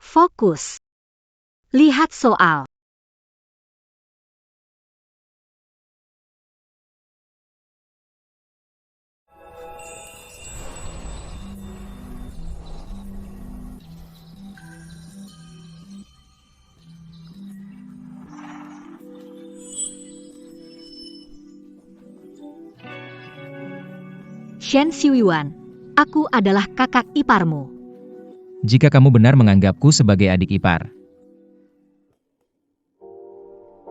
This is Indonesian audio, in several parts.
Fokus. Lihat soal. Shen Xiuyuan, aku adalah kakak iparmu. Jika kamu benar menganggapku sebagai adik ipar,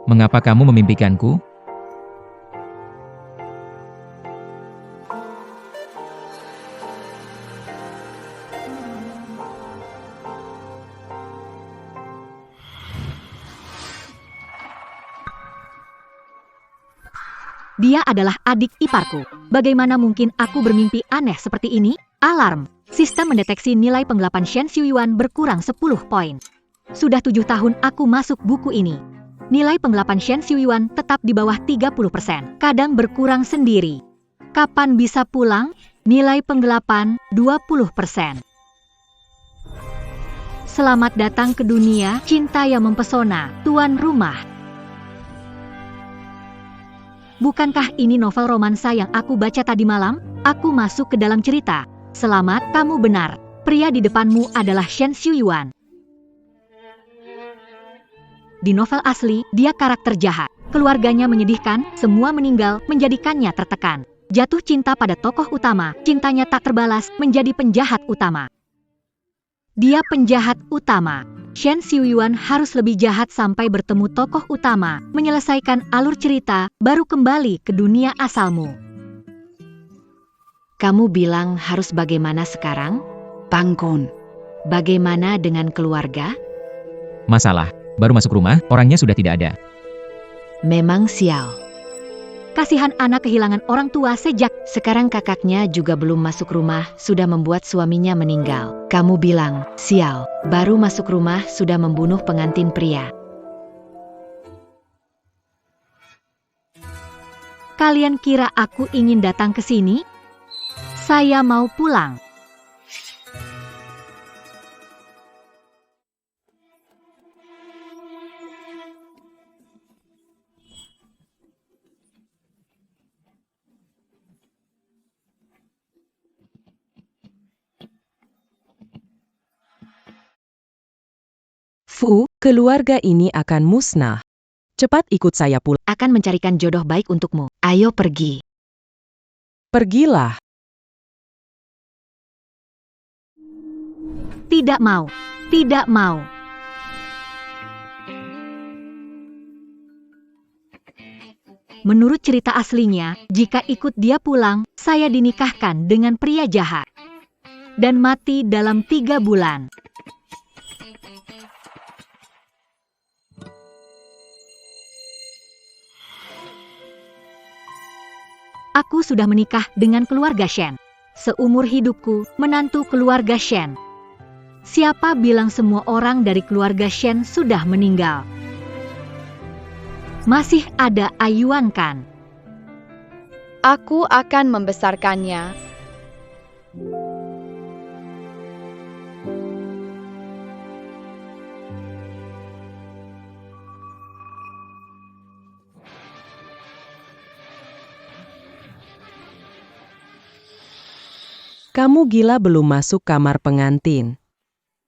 mengapa kamu memimpikanku? Dia adalah adik iparku. Bagaimana mungkin aku bermimpi aneh seperti ini? Alarm. Sistem mendeteksi nilai penggelapan Shen Xiuyuan berkurang 10 poin. Sudah 7 tahun aku masuk buku ini. Nilai penggelapan Shen Xiuyuan tetap di bawah 30%. Kadang berkurang sendiri. Kapan bisa pulang? Nilai penggelapan 20%. Selamat datang ke dunia cinta yang mempesona, tuan rumah. Bukankah ini novel romansa yang aku baca tadi malam? Aku masuk ke dalam cerita. Selamat, kamu benar. Pria di depanmu adalah Shen Xiuyuan. Di novel asli, dia karakter jahat. Keluarganya menyedihkan, semua meninggal, menjadikannya tertekan. Jatuh cinta pada tokoh utama, cintanya tak terbalas, menjadi penjahat utama. Dia penjahat utama. Shen Xiuyuan harus lebih jahat sampai bertemu tokoh utama, menyelesaikan alur cerita, baru kembali ke dunia asalmu. Kamu bilang harus bagaimana sekarang? Pangkon, bagaimana dengan keluarga? Masalah, baru masuk rumah, orangnya sudah tidak ada. Memang sial. Kasihan anak kehilangan orang tua sejak sekarang kakaknya juga belum masuk rumah, sudah membuat suaminya meninggal. Kamu bilang, sial, baru masuk rumah sudah membunuh pengantin pria. Kalian kira aku ingin datang ke sini? Saya mau pulang. Fu, keluarga ini akan musnah. Cepat ikut saya pulang. Akan mencarikan jodoh baik untukmu. Ayo pergi. Pergilah. Tidak mau. Tidak mau. Menurut cerita aslinya, jika ikut dia pulang, saya dinikahkan dengan pria jahat. Dan mati dalam 3 bulan. Aku sudah menikah dengan keluarga Shen. Seumur hidupku, menantu keluarga Shen. Siapa bilang semua orang dari keluarga Shen sudah meninggal? Masih ada Ayuan kan? Aku akan membesarkannya. Kamu gila belum masuk kamar pengantin.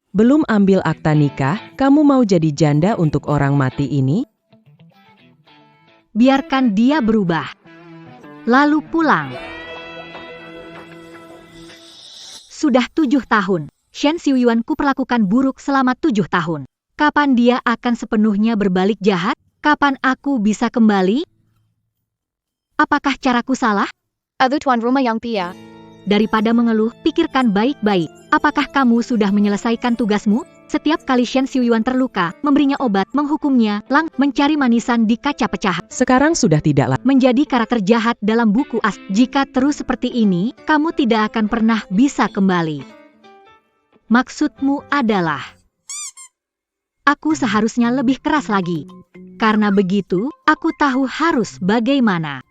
Belum ambil akta nikah, kamu mau jadi janda untuk orang mati ini? Biarkan dia berubah. Lalu pulang. Sudah 7 tahun. Shen Xiuyuan kuperlakukan buruk selama 7 tahun. Kapan dia akan sepenuhnya berbalik jahat? Kapan aku bisa kembali? Apakah caraku salah? Aduh tuan rumah yang pia. Daripada mengeluh, pikirkan baik-baik. Apakah kamu sudah menyelesaikan tugasmu? Setiap kali Shen Xiuyuan terluka, memberinya obat, menghukumnya, mencari manisan di kaca pecahan. Sekarang sudah tidak lagi. Menjadi karakter jahat dalam buku as. Jika terus seperti ini, kamu tidak akan pernah bisa kembali. Maksudmu adalah, aku seharusnya lebih keras lagi. Karena begitu, aku tahu harus bagaimana.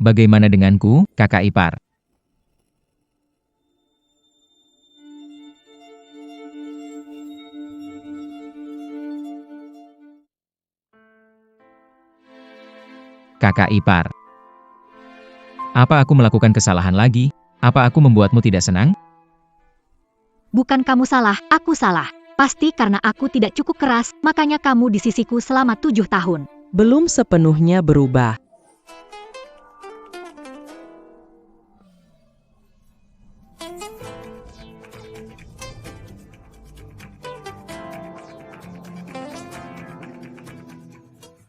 Bagaimana denganku, kakak ipar? Kakak ipar. Apa aku melakukan kesalahan lagi? Apa aku membuatmu tidak senang? Bukan kamu salah, aku salah. Pasti karena aku tidak cukup keras, makanya kamu di sisiku selama 7 tahun. Belum sepenuhnya berubah.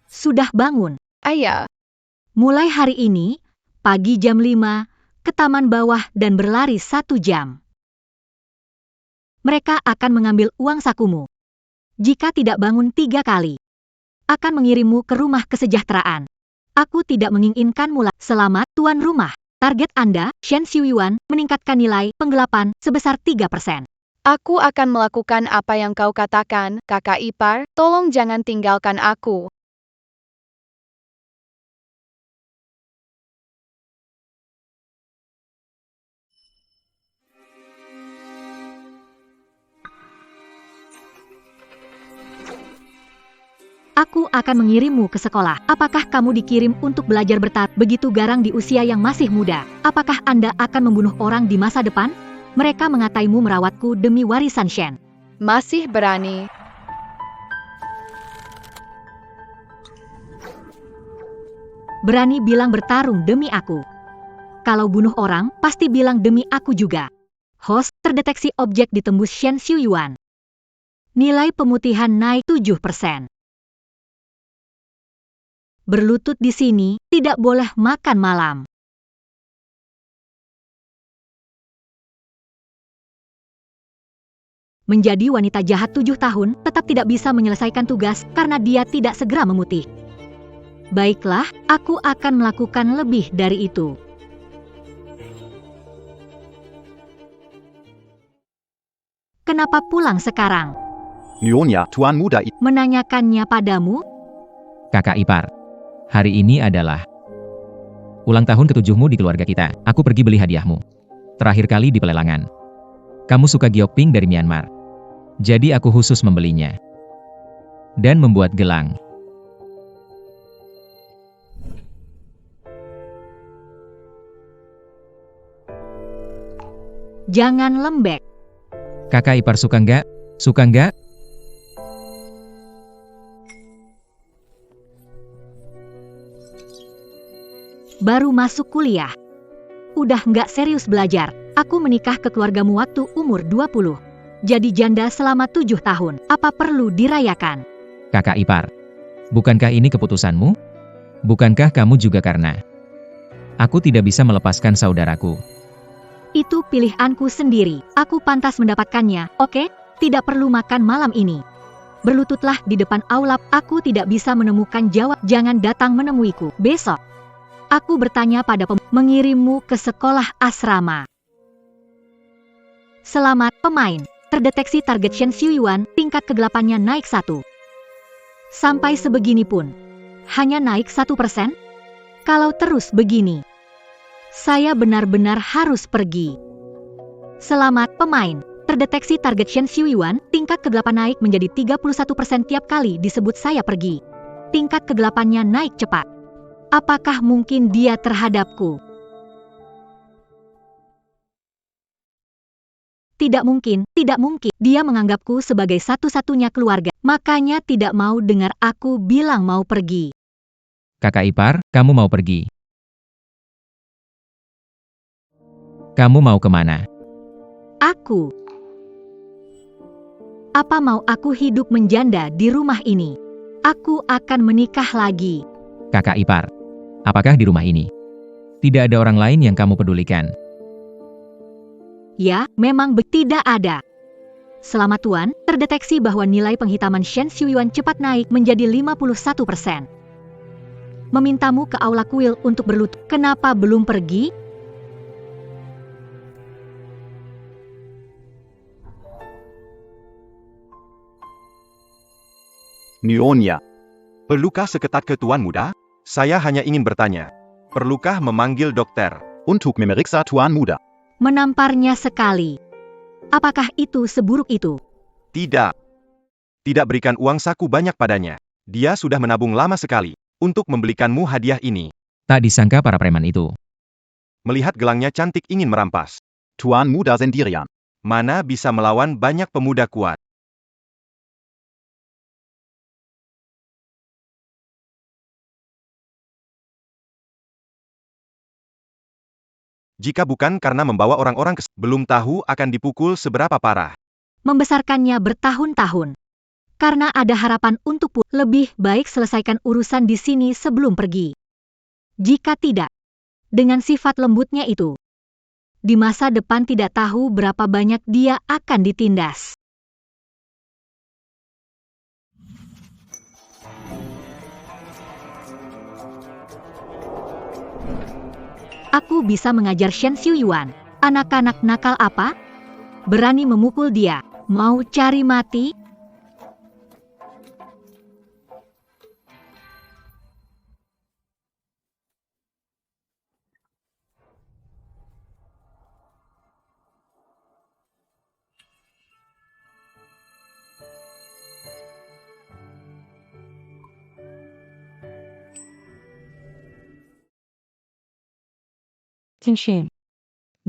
Sudah bangun. Ayah, Mulai hari ini, pagi jam 5, ke taman bawah dan berlari 1 jam. Mereka akan mengambil uang sakumu. Jika tidak bangun 3 kali, akan mengirimmu ke rumah kesejahteraan. Aku tidak menginginkanmu lagi. Selamat, tuan rumah. Target Anda, Shen Xiuyuan, meningkatkan nilai penggelapan sebesar 3%. aku akan melakukan apa yang kau katakan, kakak ipar. Tolong jangan tinggalkan aku. Aku akan mengirimmu ke sekolah. Apakah kamu dikirim untuk belajar bertarung begitu garang di usia yang masih muda? Apakah Anda akan membunuh orang di masa depan? Mereka mengataimu merawatku demi warisan Shen. Masih berani. Berani bilang bertarung demi aku. Kalau bunuh orang, pasti bilang demi aku juga. Host, terdeteksi objek ditembus Shen Xiuyuan. Nilai pemutihan naik 7%. Berlutut di sini, tidak boleh makan malam. Menjadi wanita jahat 7 tahun, tetap tidak bisa menyelesaikan tugas karena dia tidak segera memutih. Baiklah, aku akan melakukan lebih dari itu. Kenapa pulang sekarang? Nyonya, tuan muda itu. Menanyakannya padamu? Kakak ipar. Hari ini adalah ulang tahun ke-7-mu di keluarga kita. Aku pergi beli hadiahmu. Terakhir kali di pelelangan. Kamu suka giokping dari Myanmar. Jadi aku khusus membelinya. Dan membuat gelang. Jangan lembek. Kakak ipar suka nggak? Suka nggak? Baru masuk kuliah. Udah nggak serius belajar. Aku menikah ke keluargamu waktu umur 20. Jadi janda selama 7 tahun. Apa perlu dirayakan? Kakak ipar. Bukankah ini keputusanmu? Bukankah kamu juga karena aku tidak bisa melepaskan saudaraku? Itu pilihanku sendiri. Aku pantas mendapatkannya, oke? Tidak perlu makan malam ini. Berlututlah di depan aula. Aku tidak bisa menemukan jawab. Jangan datang menemuiku besok. Aku bertanya pada mengirimmu ke sekolah asrama. Selamat, pemain. Terdeteksi target Shen Xiuyuan, tingkat kegelapannya naik 1. Sampai sebegini pun. Hanya naik 1%? Kalau terus begini, saya benar-benar harus pergi. Selamat, pemain. Terdeteksi target Shen Xiuyuan, tingkat kegelapan naik menjadi 31% tiap kali disebut saya pergi. Tingkat kegelapannya naik cepat. Apakah mungkin dia terhadapku? Tidak mungkin, tidak mungkin. Dia menganggapku sebagai satu-satunya keluarga. Makanya tidak mau dengar aku bilang mau pergi. Kakak ipar, kamu mau pergi? Kamu mau kemana? Aku. Apa mau aku hidup menjanda di rumah ini? Aku akan menikah lagi. Kakak ipar. Apakah di rumah ini tidak ada orang lain yang kamu pedulikan? Ya, memang tidak ada. Selamat Tuan, terdeteksi bahwa nilai penghitaman Shen Xiuyuan cepat naik menjadi 51%. Memintamu ke aula kuil untuk berlutut. Kenapa belum pergi? Nyonya. Perlukah seketat ke tuan muda? Saya hanya ingin bertanya. Perlukah memanggil dokter? Untuk memeriksa Tuan Muda. Menamparnya sekali. Apakah itu seburuk itu? Tidak. Tidak berikan uang saku banyak padanya. Dia sudah menabung lama sekali untuk membelikanmu hadiah ini. Tak disangka para preman itu. Melihat gelangnya cantik ingin merampas. Tuan Muda sendirian. Mana bisa melawan banyak pemuda kuat. Jika bukan karena membawa orang-orang belum tahu akan dipukul seberapa parah. Membesarkannya bertahun-tahun. Karena ada harapan untuk lebih baik selesaikan urusan di sini sebelum pergi. Jika tidak, dengan sifat lembutnya itu, di masa depan tidak tahu berapa banyak dia akan ditindas. Aku bisa mengajar Shen Xiuyuan. Anak-anak nakal apa? Berani memukul dia. Mau cari mati? Qingshin,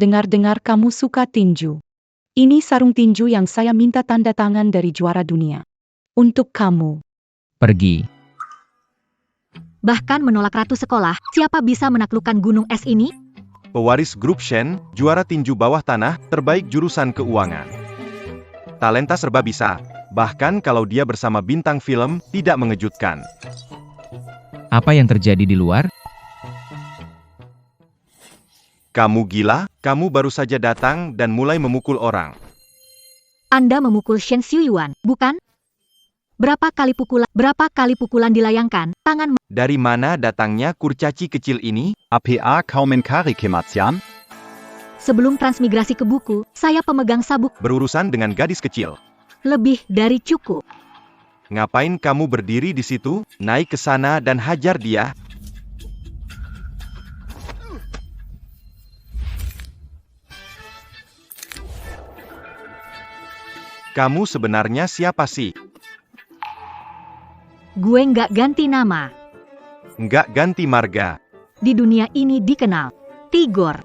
dengar-dengar kamu suka tinju. Ini sarung tinju yang saya minta tanda tangan dari juara dunia. Untuk kamu. Pergi. Bahkan menolak ratu sekolah, siapa bisa menaklukkan gunung es ini? Pewaris grup Shen, juara tinju bawah tanah, terbaik jurusan keuangan. Talenta serba bisa, bahkan kalau dia bersama bintang film, tidak mengejutkan. Apa yang terjadi di luar? Kamu gila? Kamu baru saja datang dan mulai memukul orang. Anda memukul Shen Xiuyuan, bukan? Berapa kali pukulan dilayangkan, tangan... Dari mana datangnya kurcaci kecil ini? APA Kaumenkari Kematian. Sebelum transmigrasi ke buku, saya pemegang sabuk. Berurusan dengan gadis kecil. Lebih dari cukup. Ngapain kamu berdiri di situ? Naik ke sana dan hajar dia. Kamu sebenarnya siapa sih? Gue nggak ganti nama. Nggak ganti marga. Di dunia ini dikenal Tigor.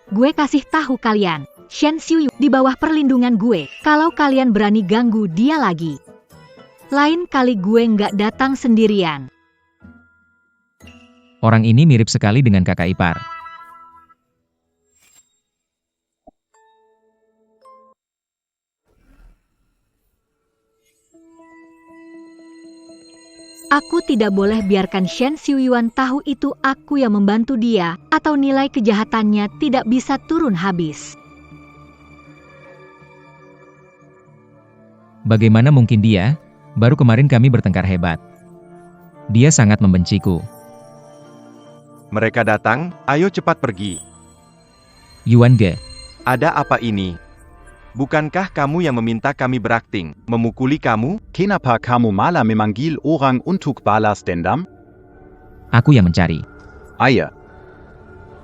Gue kasih tahu kalian, Shen Xiuyu di bawah perlindungan gue. Kalau kalian berani ganggu dia lagi, lain kali gue nggak datang sendirian. Orang ini mirip sekali dengan kakak ipar. Aku tidak boleh biarkan Shen Xiuyuan tahu itu aku yang membantu dia, atau nilai kejahatannya tidak bisa turun habis. Bagaimana mungkin dia? Baru kemarin kami bertengkar hebat. Dia sangat membenciku. Mereka datang, ayo cepat pergi. Yuan Ge. Ada apa ini? Bukankah kamu yang meminta kami berakting, memukuli kamu? Kenapa kamu malah memanggil orang untuk balas dendam? Aku yang mencari. Aya.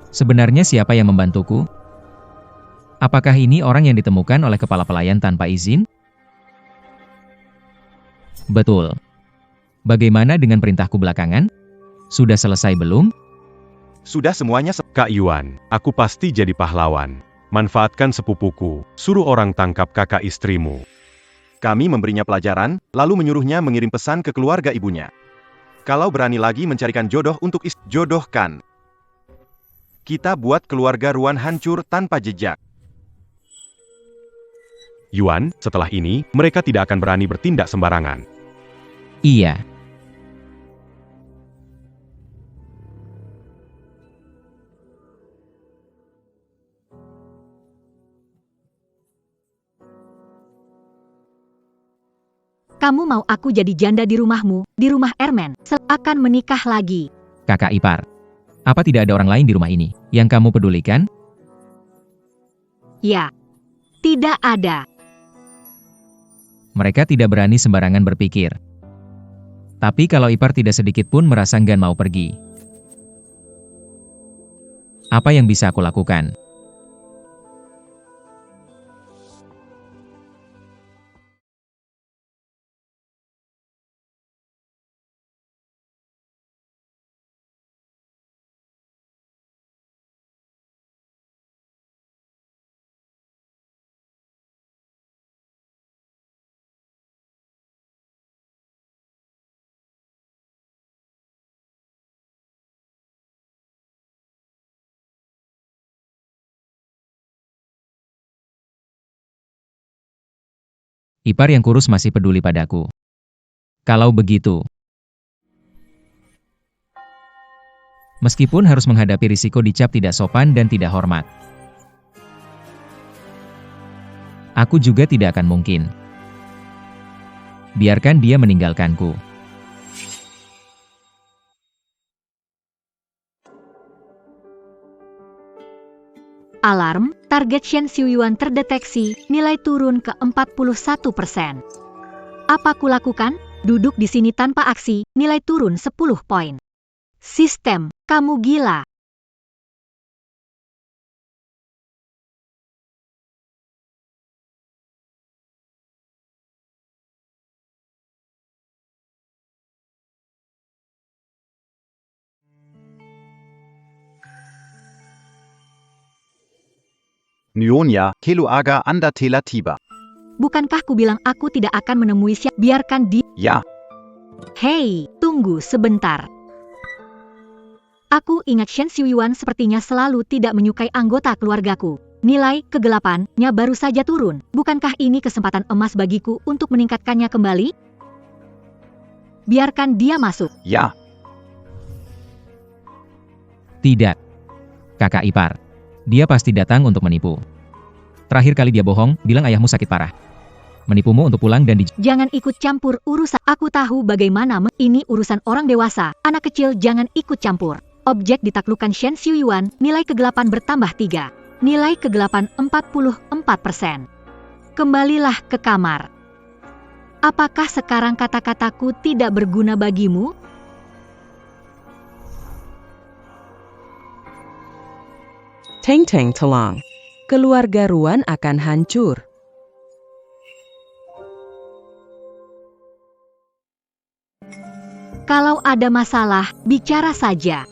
Sebenarnya siapa yang membantuku? Apakah ini orang yang ditemukan oleh kepala pelayan tanpa izin? Betul. Bagaimana dengan perintahku belakangan? Sudah selesai belum? Sudah semuanya Kak Yuan, aku pasti jadi pahlawan. Manfaatkan sepupuku, suruh orang tangkap kakak istrimu. Kami memberinya pelajaran, lalu menyuruhnya mengirim pesan ke keluarga ibunya. Kalau berani lagi mencarikan jodoh untuk jodohkan. Kita buat keluarga Ruan hancur tanpa jejak. Yuan, setelah ini, mereka tidak akan berani bertindak sembarangan. Iya. Kamu mau aku jadi janda di rumahmu, di rumah Ermen, akan menikah lagi. Kakak ipar. Apa tidak ada orang lain di rumah ini yang kamu pedulikan? Ya. Tidak ada. Mereka tidak berani sembarangan berpikir. Tapi kalau ipar tidak sedikit pun merasa enggan mau pergi. Apa yang bisa aku lakukan? Ipar yang kurus masih peduli padaku. Kalau begitu, meskipun harus menghadapi risiko dicap tidak sopan dan tidak hormat, aku juga tidak akan mungkin biarkan dia meninggalkanku. Alarm, target Shen Xiuyuan terdeteksi, nilai turun ke 41%. Apa kulakukan? Duduk di sini tanpa aksi, nilai turun 10 poin. Sistem, kamu gila. Nyonya, Keluarga Anda telah tiba. Bukankah ku bilang aku tidak akan menemui siapa? Biarkan dia. Ya, Hei, tunggu sebentar. Aku ingat Shen Xiuyuan sepertinya selalu tidak menyukai anggota keluargaku. Nilai kegelapannya baru saja turun. Bukankah ini kesempatan emas bagiku untuk meningkatkannya kembali? Biarkan dia masuk. ya, Tidak. Kakak ipar. Dia pasti datang untuk menipu. Terakhir kali dia bohong, bilang ayahmu sakit parah. Menipumu untuk pulang dan Jangan ikut campur urusan. Aku tahu bagaimana ini urusan orang dewasa. Anak kecil jangan ikut campur. Objek ditaklukkan Shen Xiuyuan, nilai kegelapan bertambah 3. Nilai kegelapan 44%. Kembalilah ke kamar. Apakah sekarang kata-kataku tidak berguna bagimu? Teng Teng Telang. Keluarga Ruan akan hancur. Kalau ada masalah, bicara saja.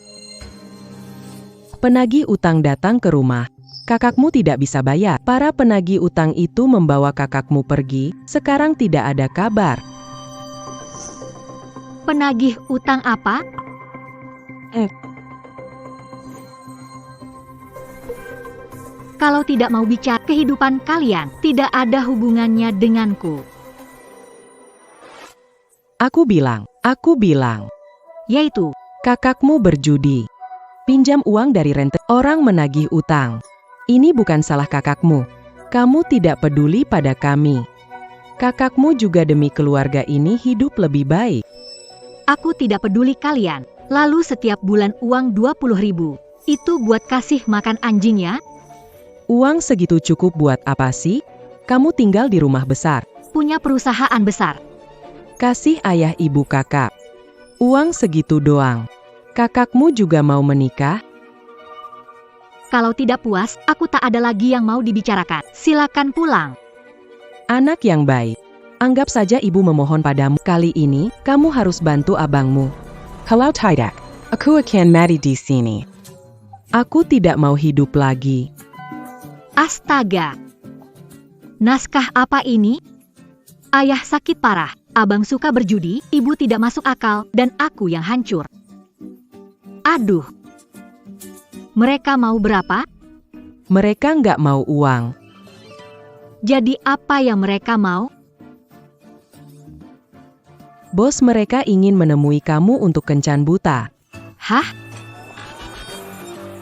Penagih utang datang ke rumah. Kakakmu tidak bisa bayar. Para penagih utang itu membawa kakakmu pergi. Sekarang tidak ada kabar. Penagih utang apa? Kalau tidak mau bicara, kehidupan kalian tidak ada hubungannya denganku. Aku bilang. Yaitu, Kakakmu berjudi. Pinjam uang dari rente. Orang menagih utang. Ini bukan salah kakakmu. Kamu tidak peduli pada kami. Kakakmu juga demi keluarga ini hidup lebih baik. aku tidak peduli kalian. Lalu setiap bulan uang 20.000. Itu buat kasih makan anjing ya? Uang segitu cukup buat apa sih? Kamu tinggal di rumah besar. Punya perusahaan besar. Kasih ayah ibu kakak. Uang segitu doang. Kakakmu juga mau menikah? Kalau tidak puas, aku tak ada lagi yang mau dibicarakan. Silakan pulang. Anak yang baik. Anggap saja ibu memohon padamu. Kali ini, kamu harus bantu abangmu. Kalau tidak, aku akan mati di sini. Aku tidak mau hidup lagi. Astaga. Naskah apa ini? Ayah sakit parah, abang suka berjudi, ibu tidak masuk akal, dan aku yang hancur. Aduh. Mereka mau berapa? Mereka nggak mau uang. Jadi apa yang mereka mau? Bos mereka ingin menemui kamu untuk kencan buta. Hah?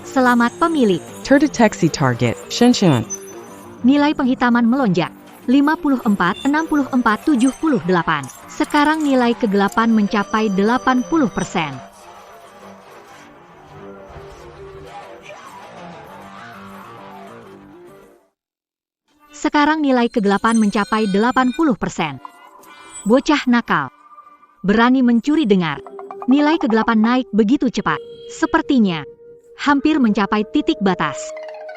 Selamat pemilik. Terdeteksi target. Shen. Nilai penghitaman melonjak. 54, 64, 78. Sekarang nilai kegelapan mencapai 80%. Sekarang nilai kegelapan mencapai 80%. Bocah nakal. Berani mencuri dengar. Nilai kegelapan naik begitu cepat. Sepertinya hampir mencapai titik batas.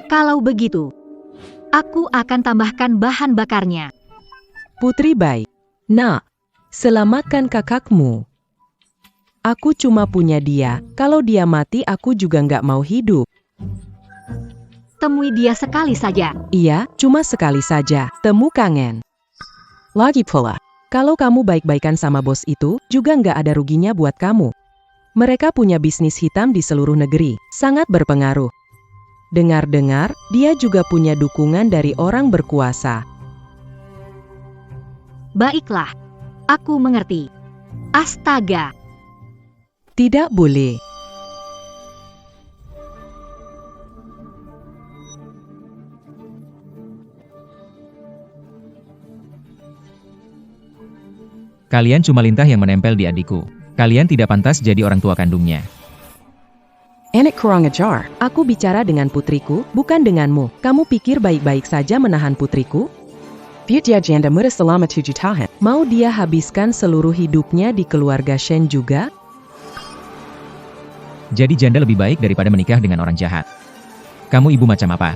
Kalau begitu, aku akan tambahkan bahan bakarnya. Putri baik. Nak, selamatkan kakakmu. Aku cuma punya dia, kalau dia mati aku juga nggak mau hidup. Temui dia sekali saja. Iya, cuma sekali saja. Temu kangen. Lagi pula, kalau kamu baik-baikan sama bos itu, juga nggak ada ruginya buat kamu. Mereka punya bisnis hitam di seluruh negeri, sangat berpengaruh. Dengar-dengar, dia juga punya dukungan dari orang berkuasa. Baiklah, aku mengerti. Astaga, Tidak boleh. Kalian cuma lintah yang menempel di adikku. Kalian tidak pantas jadi orang tua kandungnya. Enek kurang ajar. Aku bicara dengan putriku, bukan denganmu. Kamu pikir baik-baik saja menahan putriku? Dia janda muda selama 7 tahun. Mau dia habiskan seluruh hidupnya di keluarga Shen juga? Jadi janda lebih baik daripada menikah dengan orang jahat. Kamu ibu macam apa?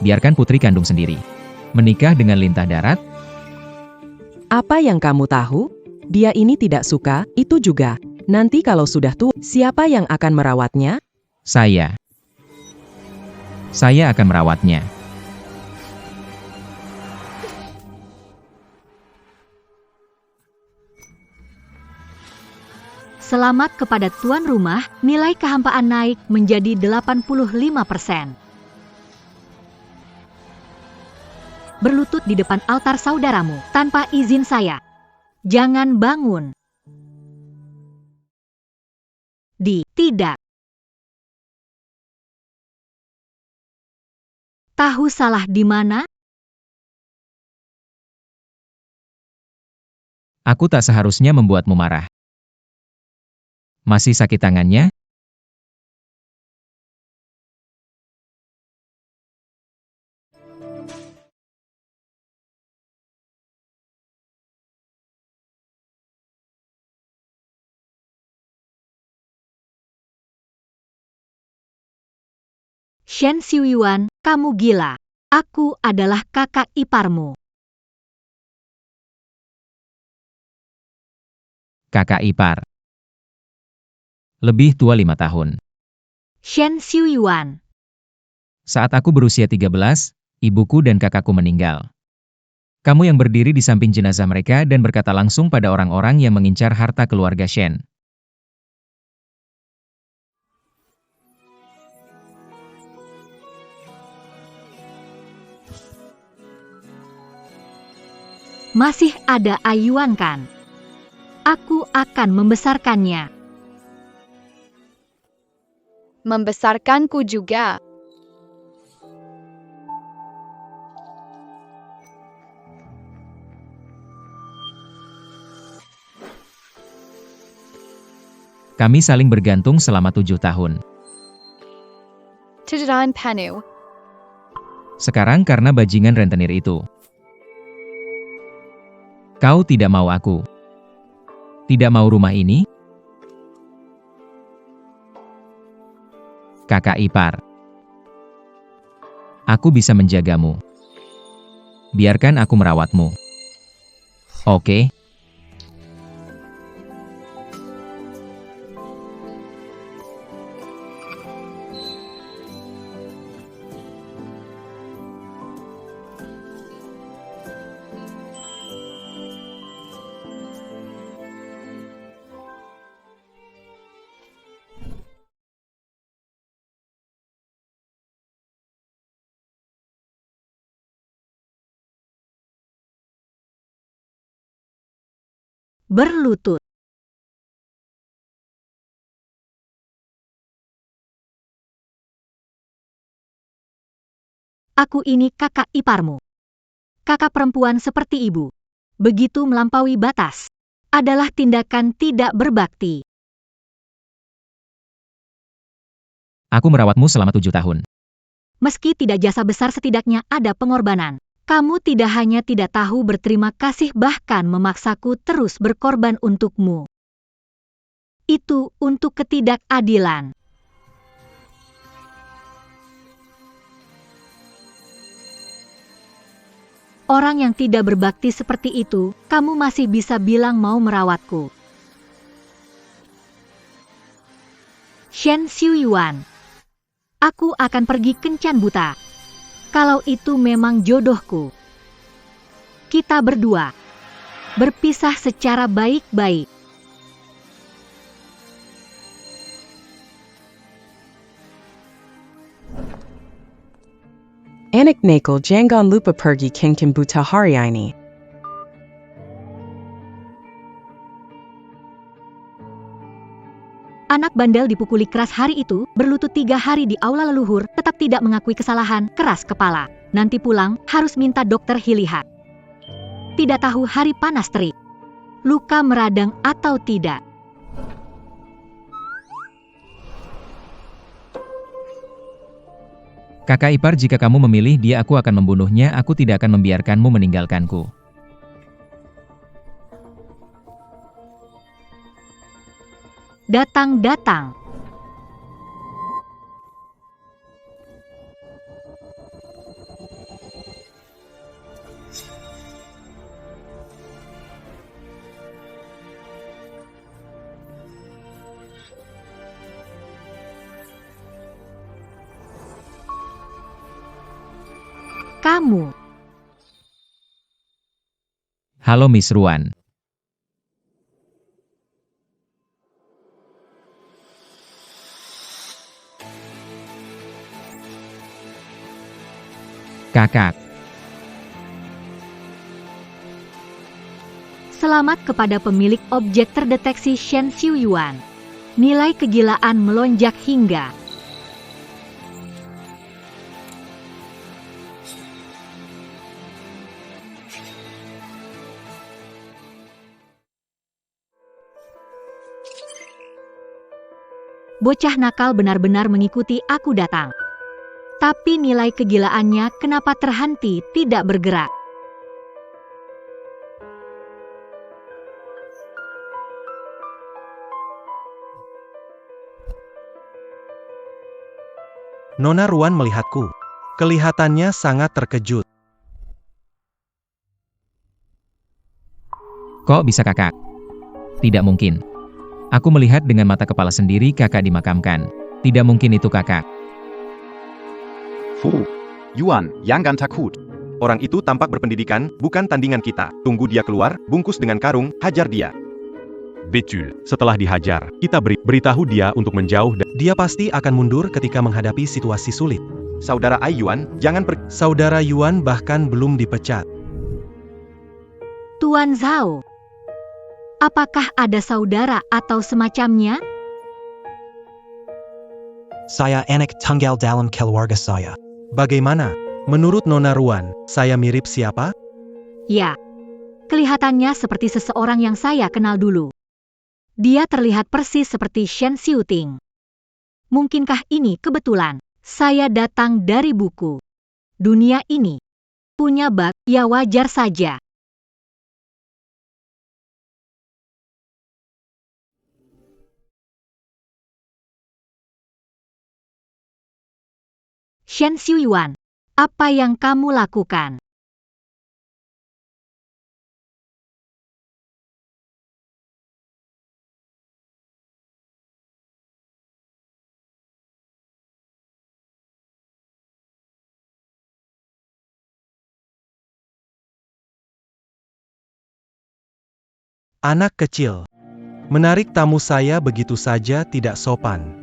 Biarkan putri kandung sendiri menikah dengan lintah darat. Apa yang kamu tahu? Dia ini tidak suka, itu juga. Nanti kalau sudah tua, siapa yang akan merawatnya? Saya akan merawatnya. selamat kepada tuan rumah, nilai kehampaan naik menjadi 85%. Berlutut di depan altar saudaramu, tanpa izin saya. Jangan bangun. Tidak. Tahu salah di mana? Aku tak seharusnya membuatmu marah. Masih sakit tangannya? Shen Xiuyuan, kamu gila. Aku adalah kakak iparmu. Kakak ipar. Lebih tua 5 tahun. Shen Xiuyuan. Saat aku berusia 13, ibuku dan kakakku meninggal. Kamu yang berdiri di samping jenazah mereka dan berkata langsung pada orang-orang yang mengincar harta keluarga Shen. Masih ada Ayuan kan? Aku akan membesarkannya. Membesarkanku juga. Kami saling bergantung selama 7 tahun. Tijaan Panu. Sekarang karena bajingan rentenir itu. Kau tidak mau aku. Tidak mau rumah ini? Kakak ipar. Aku bisa menjagamu. Biarkan aku merawatmu. Oke? Berlutut. Aku ini kakak iparmu. Kakak perempuan seperti ibu. Begitu melampaui batas. Adalah tindakan tidak berbakti. Aku merawatmu selama 7 tahun. Meski tidak jasa besar, setidaknya ada pengorbanan. Kamu tidak hanya tidak tahu berterima kasih, bahkan memaksaku terus berkorban untukmu. Itu untuk ketidakadilan. Orang yang tidak berbakti seperti itu, kamu masih bisa bilang mau merawatku. Shen Xiuyuan. Aku akan pergi kencan buta. Kalau itu memang jodohku. Kita berdua berpisah secara baik-baik. Anak nakal jangan lupa pergi kencan buta hari ini. Anak bandel dipukuli keras hari itu, berlutut 3 hari di aula leluhur, tetap tidak mengakui kesalahan, keras kepala. Nanti pulang, harus minta dokter lihat. Tidak tahu hari panas terik. Luka meradang atau tidak. Kakak ipar, jika kamu memilih dia, aku akan membunuhnya. Aku tidak akan membiarkanmu meninggalkanku. Datang-datang. Kamu. Halo Miss Ruan. Kakak. Selamat kepada pemilik objek terdeteksi Shen Xiuyuan. Nilai kegilaan melonjak hingga bocah nakal benar-benar mengikuti aku datang. Tapi nilai kegilaannya kenapa terhenti, tidak bergerak. Nona Ruan melihatku. Kelihatannya sangat terkejut. Kok bisa kakak? Tidak mungkin. Aku melihat dengan mata kepala sendiri kakak dimakamkan. Tidak mungkin itu kakak. Fu. Yuan, jangan takut. Orang itu tampak berpendidikan, bukan tandingan kita. Tunggu dia keluar, bungkus dengan karung, hajar dia. Betul, setelah dihajar, kita beritahu dia untuk menjauh dan Dia pasti akan mundur ketika menghadapi situasi sulit. Saudara Ai Yuan, jangan pergi. Saudara Yuan bahkan belum dipecat. Tuan Zhao. Apakah ada saudara atau semacamnya? Saya anak tunggal dalam keluarga saya. Bagaimana? Menurut Nona Ruan, saya mirip siapa? Ya. Kelihatannya seperti seseorang yang saya kenal dulu. Dia terlihat persis seperti Shen Xiuting. Mungkinkah ini kebetulan? Saya datang dari buku. Dunia ini punya bug, ya wajar saja. Shen Xiuyuan, apa yang kamu lakukan? Anak kecil. Menarik tamu saya begitu saja tidak sopan.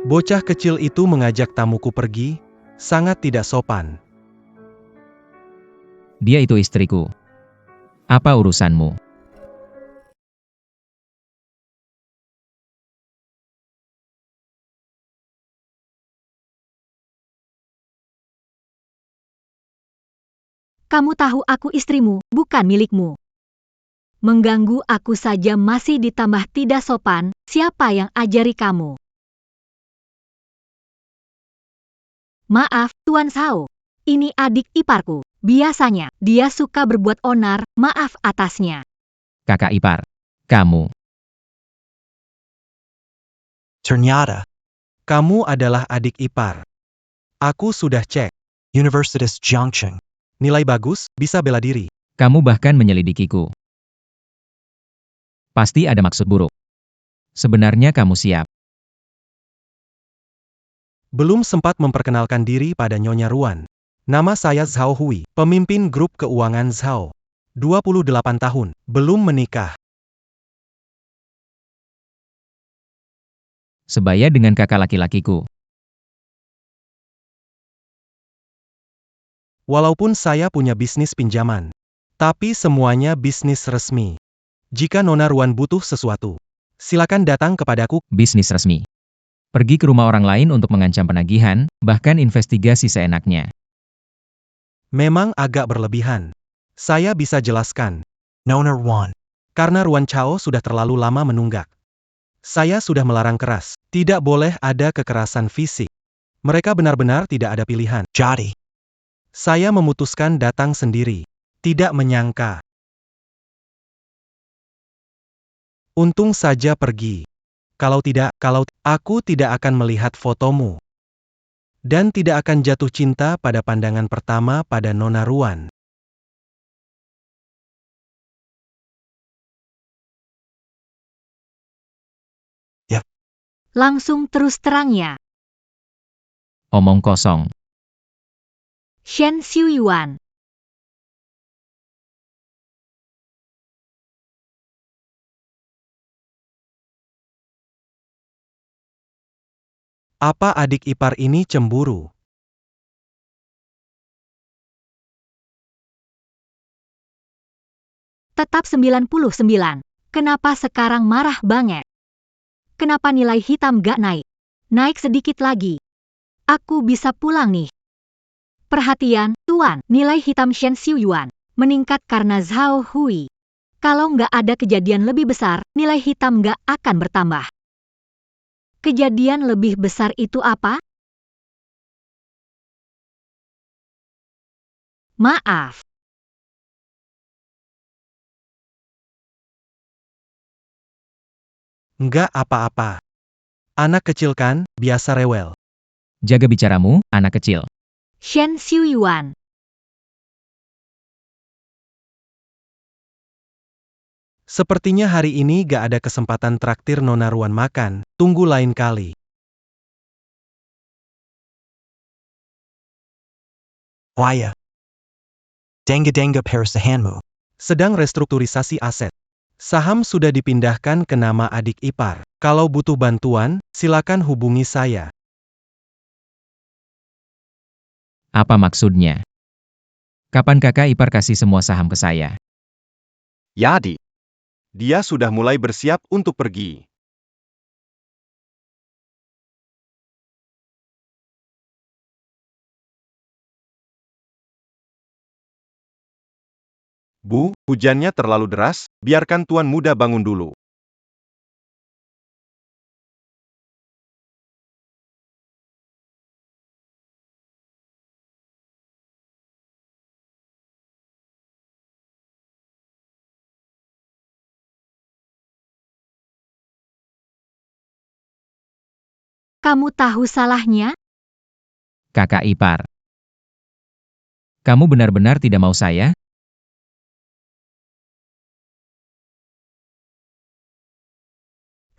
Bocah kecil itu mengajak tamuku pergi, sangat tidak sopan. Dia itu istriku. Apa urusanmu? Kamu tahu aku istrimu, bukan milikmu. Mengganggu aku saja masih ditambah tidak sopan, siapa yang ajari kamu? Maaf, Tuan Zhao. Ini adik iparku. Biasanya, dia suka berbuat onar, maaf atasnya. Kakak ipar. Kamu. Ternyata, kamu adalah adik ipar. Aku sudah cek. Universitas Jiangcheng. Nilai bagus, bisa bela diri. Kamu bahkan menyelidikiku. Pasti ada maksud buruk. Sebenarnya kamu siap. Belum sempat memperkenalkan diri pada Nyonya Ruan. Nama saya Zhao Hui, pemimpin grup keuangan Zhao. 28 tahun, belum menikah. Sebaya dengan kakak laki-lakiku. Walaupun saya punya bisnis pinjaman, tapi semuanya bisnis resmi. Jika Nona Ruan butuh sesuatu, silakan datang kepadaku. Bisnis resmi. Pergi ke rumah orang lain untuk mengancam penagihan, bahkan investigasi seenaknya. Memang agak berlebihan. Saya bisa jelaskan. Nona Ruan. Karena Ruan Chao sudah terlalu lama menunggak. Saya sudah melarang keras. Tidak boleh ada kekerasan fisik. Mereka benar-benar tidak ada pilihan. Jadi, saya memutuskan datang sendiri. Tidak menyangka. Untung saja pergi. Kalau aku tidak akan melihat fotomu. Dan tidak akan jatuh cinta pada pandangan pertama pada Nona Ruan. Langsung terus terangnya. Omong kosong. Shen Xiuyuan. Apa adik ipar ini cemburu? Tetap 99. Kenapa sekarang marah banget? Kenapa nilai hitam gak naik? Naik sedikit lagi. Aku bisa pulang nih. Perhatian, Tuan, nilai hitam Shen Xiuyuan meningkat karena Zhao Hui. Kalau nggak ada kejadian lebih besar, nilai hitam nggak akan bertambah. Kejadian lebih besar itu apa? Maaf. Nggak apa-apa. Anak kecil kan, biasa rewel. Jaga bicaramu, anak kecil. Shen Xiuyuan. Sepertinya hari ini gak ada kesempatan traktir Nona Ruan makan, tunggu lain kali. Waya. Dengga perusahaanmu. Sedang restrukturisasi aset. Saham sudah dipindahkan ke nama adik ipar. Kalau butuh bantuan, silakan hubungi saya. Apa maksudnya? Kapan kakak ipar kasih semua saham ke saya? Ya, Di. Dia sudah mulai bersiap untuk pergi. Bu, hujannya terlalu deras, biarkan Tuan Muda bangun dulu. Kamu tahu salahnya? Kakak ipar. Kamu benar-benar tidak mau saya?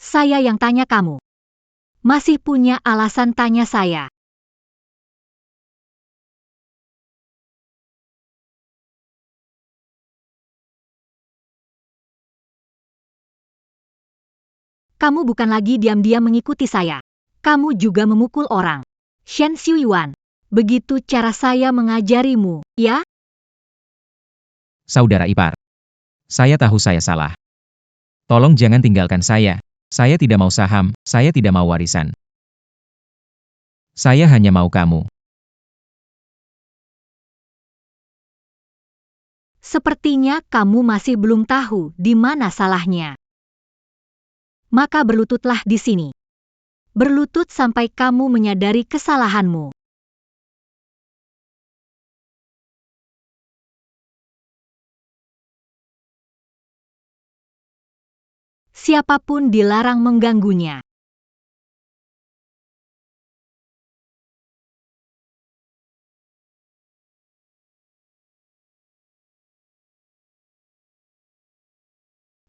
Saya yang tanya kamu. Masih punya alasan tanya saya. Kamu bukan lagi diam-diam mengikuti saya. Kamu juga memukul orang. Shen Xiuyuan. Begitu cara saya mengajarimu, ya? Saudara ipar. Saya tahu saya salah. Tolong jangan tinggalkan saya. Saya tidak mau saham, saya tidak mau warisan. Saya hanya mau kamu. Sepertinya kamu masih belum tahu di mana salahnya. Maka berlututlah di sini. Berlutut sampai kamu menyadari kesalahanmu. Siapapun dilarang mengganggunya.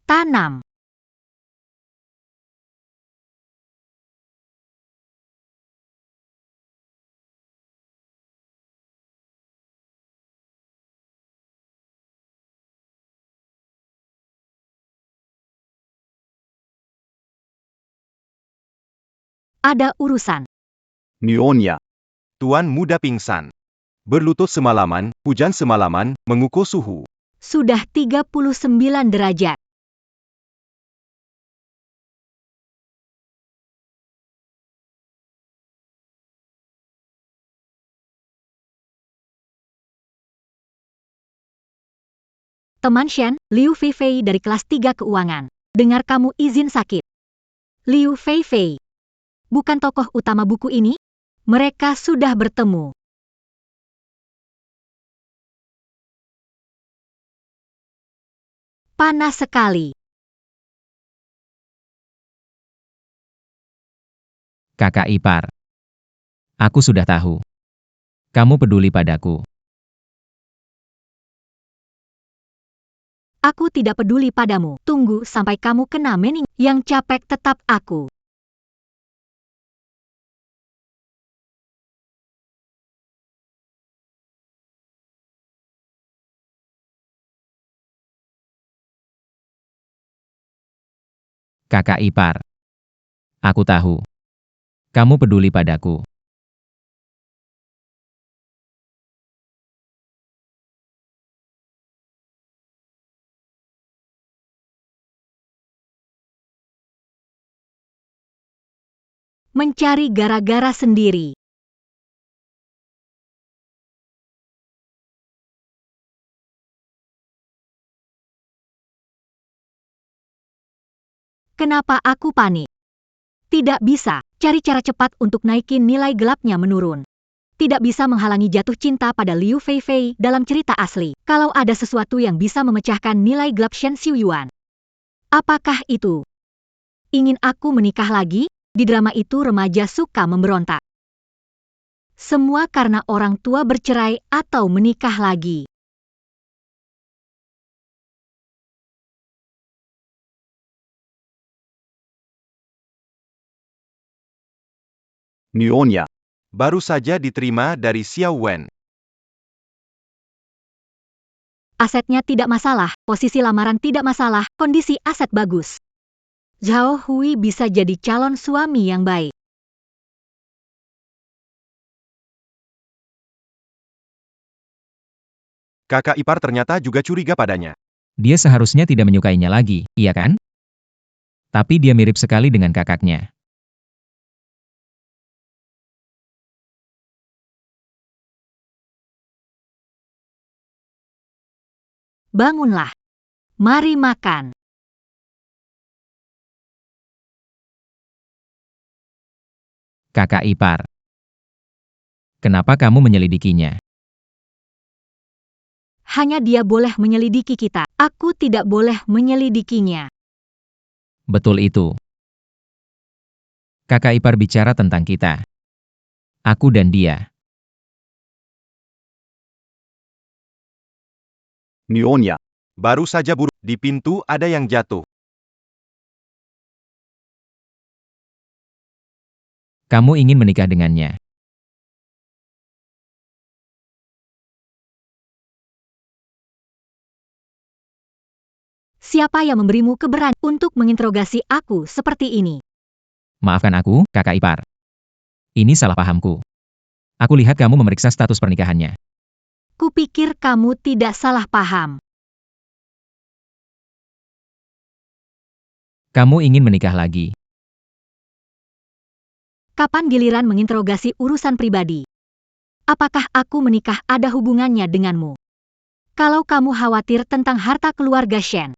Tanam. Ada urusan. Nyonya. Tuan muda pingsan. Berlutut semalaman, hujan semalaman, mengukur suhu. Sudah 39 derajat. Teman Shen, Liu Feifei dari kelas 3 keuangan. Dengar kamu izin sakit. Liu Feifei. Bukan tokoh utama buku ini? Mereka sudah bertemu. Panas sekali. Kakak ipar. Aku sudah tahu. Kamu peduli padaku. Aku tidak peduli padamu. Tunggu sampai kamu kena mening. Yang capek tetap aku. Kakak ipar. Aku tahu. Kamu peduli padaku. Mencari gara-gara sendiri. Kenapa aku panik? Tidak bisa, cari cara cepat untuk naikin nilai gelapnya menurun. Tidak bisa menghalangi jatuh cinta pada Liu Feifei dalam cerita asli. Kalau ada sesuatu yang bisa memecahkan nilai gelap Shen Xiuyuan. Apakah itu? Ingin aku menikah lagi? Di drama itu remaja suka memberontak. Semua karena orang tua bercerai atau menikah lagi. Nyonya. Baru saja diterima dari Xiao Wen. Asetnya tidak masalah, posisi lamaran tidak masalah, kondisi aset bagus. Zhao Hui bisa jadi calon suami yang baik. Kakak ipar ternyata juga curiga padanya. Dia seharusnya tidak menyukainya lagi, iya kan? Tapi dia mirip sekali dengan kakaknya. Bangunlah. Mari makan. Kakak ipar. Kenapa kamu menyelidikinya? Hanya dia boleh menyelidiki kita. Aku tidak boleh menyelidikinya. Betul itu. Kakak ipar bicara tentang kita. Aku dan dia. Nyonya. Baru saja buruk. Di pintu ada yang jatuh. Kamu ingin menikah dengannya. Siapa yang memberimu keberanian untuk menginterogasi aku seperti ini? Maafkan aku, kakak ipar. Ini salah pahamku. Aku lihat kamu memeriksa status pernikahannya. Kupikir kamu tidak salah paham. Kamu ingin menikah lagi. Kapan giliran menginterogasi urusan pribadi? Apakah aku menikah ada hubungannya denganmu? Kalau kamu khawatir tentang harta keluarga Shen,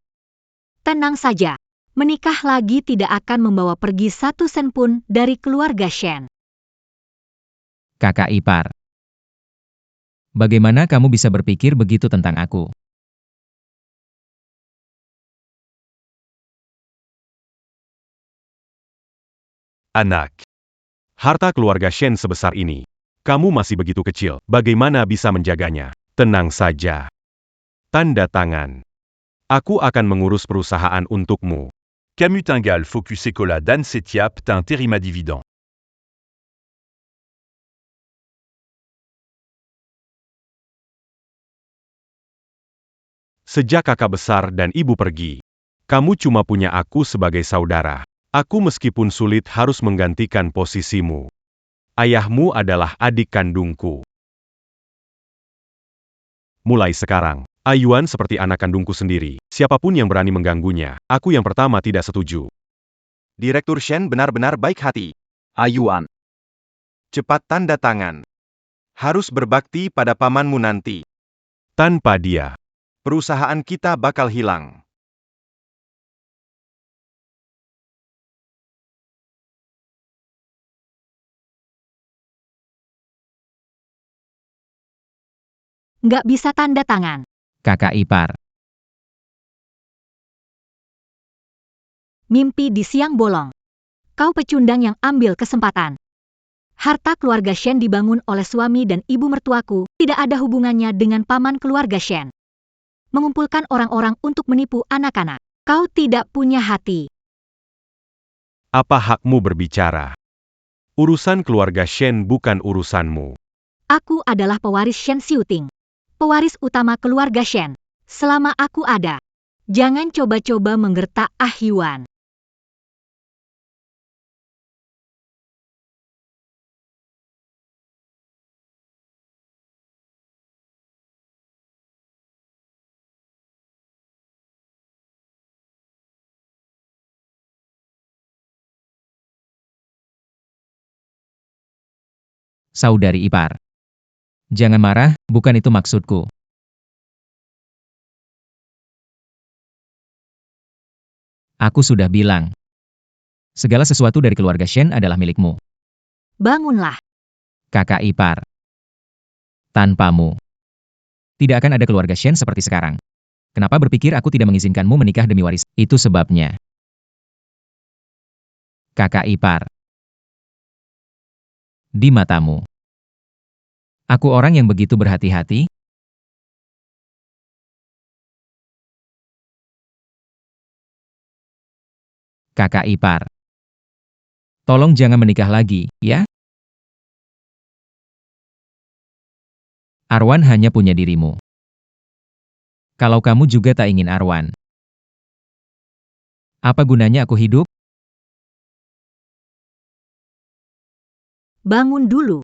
tenang saja. Menikah lagi tidak akan membawa pergi 1 sen pun dari keluarga Shen. Kakak ipar. Bagaimana kamu bisa berpikir begitu tentang aku? Anak. Harta keluarga Shen sebesar ini. Kamu masih begitu kecil, bagaimana bisa menjaganya? Tenang saja. Tanda tangan. Aku akan mengurus perusahaan untukmu. Camus Tingal Focus Ecola Dan Setiap Tintérim à Dividend. Sejak kakak besar dan ibu pergi, kamu cuma punya aku sebagai saudara. Aku meskipun sulit harus menggantikan posisimu. Ayahmu adalah adik kandungku. Mulai sekarang, Ayuan seperti anak kandungku sendiri. Siapapun yang berani mengganggunya, aku yang pertama tidak setuju. Direktur Shen benar-benar baik hati. Ayuan. Cepat tanda tangan. Harus berbakti pada pamanmu nanti. Tanpa dia, Perusahaan kita bakal hilang. Nggak bisa tanda tangan. Kakak ipar. Mimpi di siang bolong. Kau pecundang yang ambil kesempatan. Harta keluarga Shen dibangun oleh suami dan ibu mertuaku, tidak ada hubungannya dengan paman keluarga Shen. Mengumpulkan orang-orang untuk menipu anak-anak. Kau tidak punya hati. apa hakmu berbicara? Urusan keluarga Shen bukan urusanmu. Aku adalah pewaris Shen Xiuting. Pewaris utama keluarga Shen. Selama aku ada. Jangan coba-coba menggertak Ah Yuan. Saudari ipar. Jangan marah, bukan itu maksudku. Aku sudah bilang. Segala sesuatu dari keluarga Shen adalah milikmu. Bangunlah. Kakak ipar. Tanpamu, tidak akan ada keluarga Shen seperti sekarang. Kenapa berpikir aku tidak mengizinkanmu menikah demi waris? Itu sebabnya. Kakak ipar. Di matamu, aku orang yang begitu berhati-hati? Kakak ipar. Tolong jangan menikah lagi, ya? Arwan hanya punya dirimu. Kalau kamu juga tak ingin Arwan, apa gunanya aku hidup? Bangun dulu.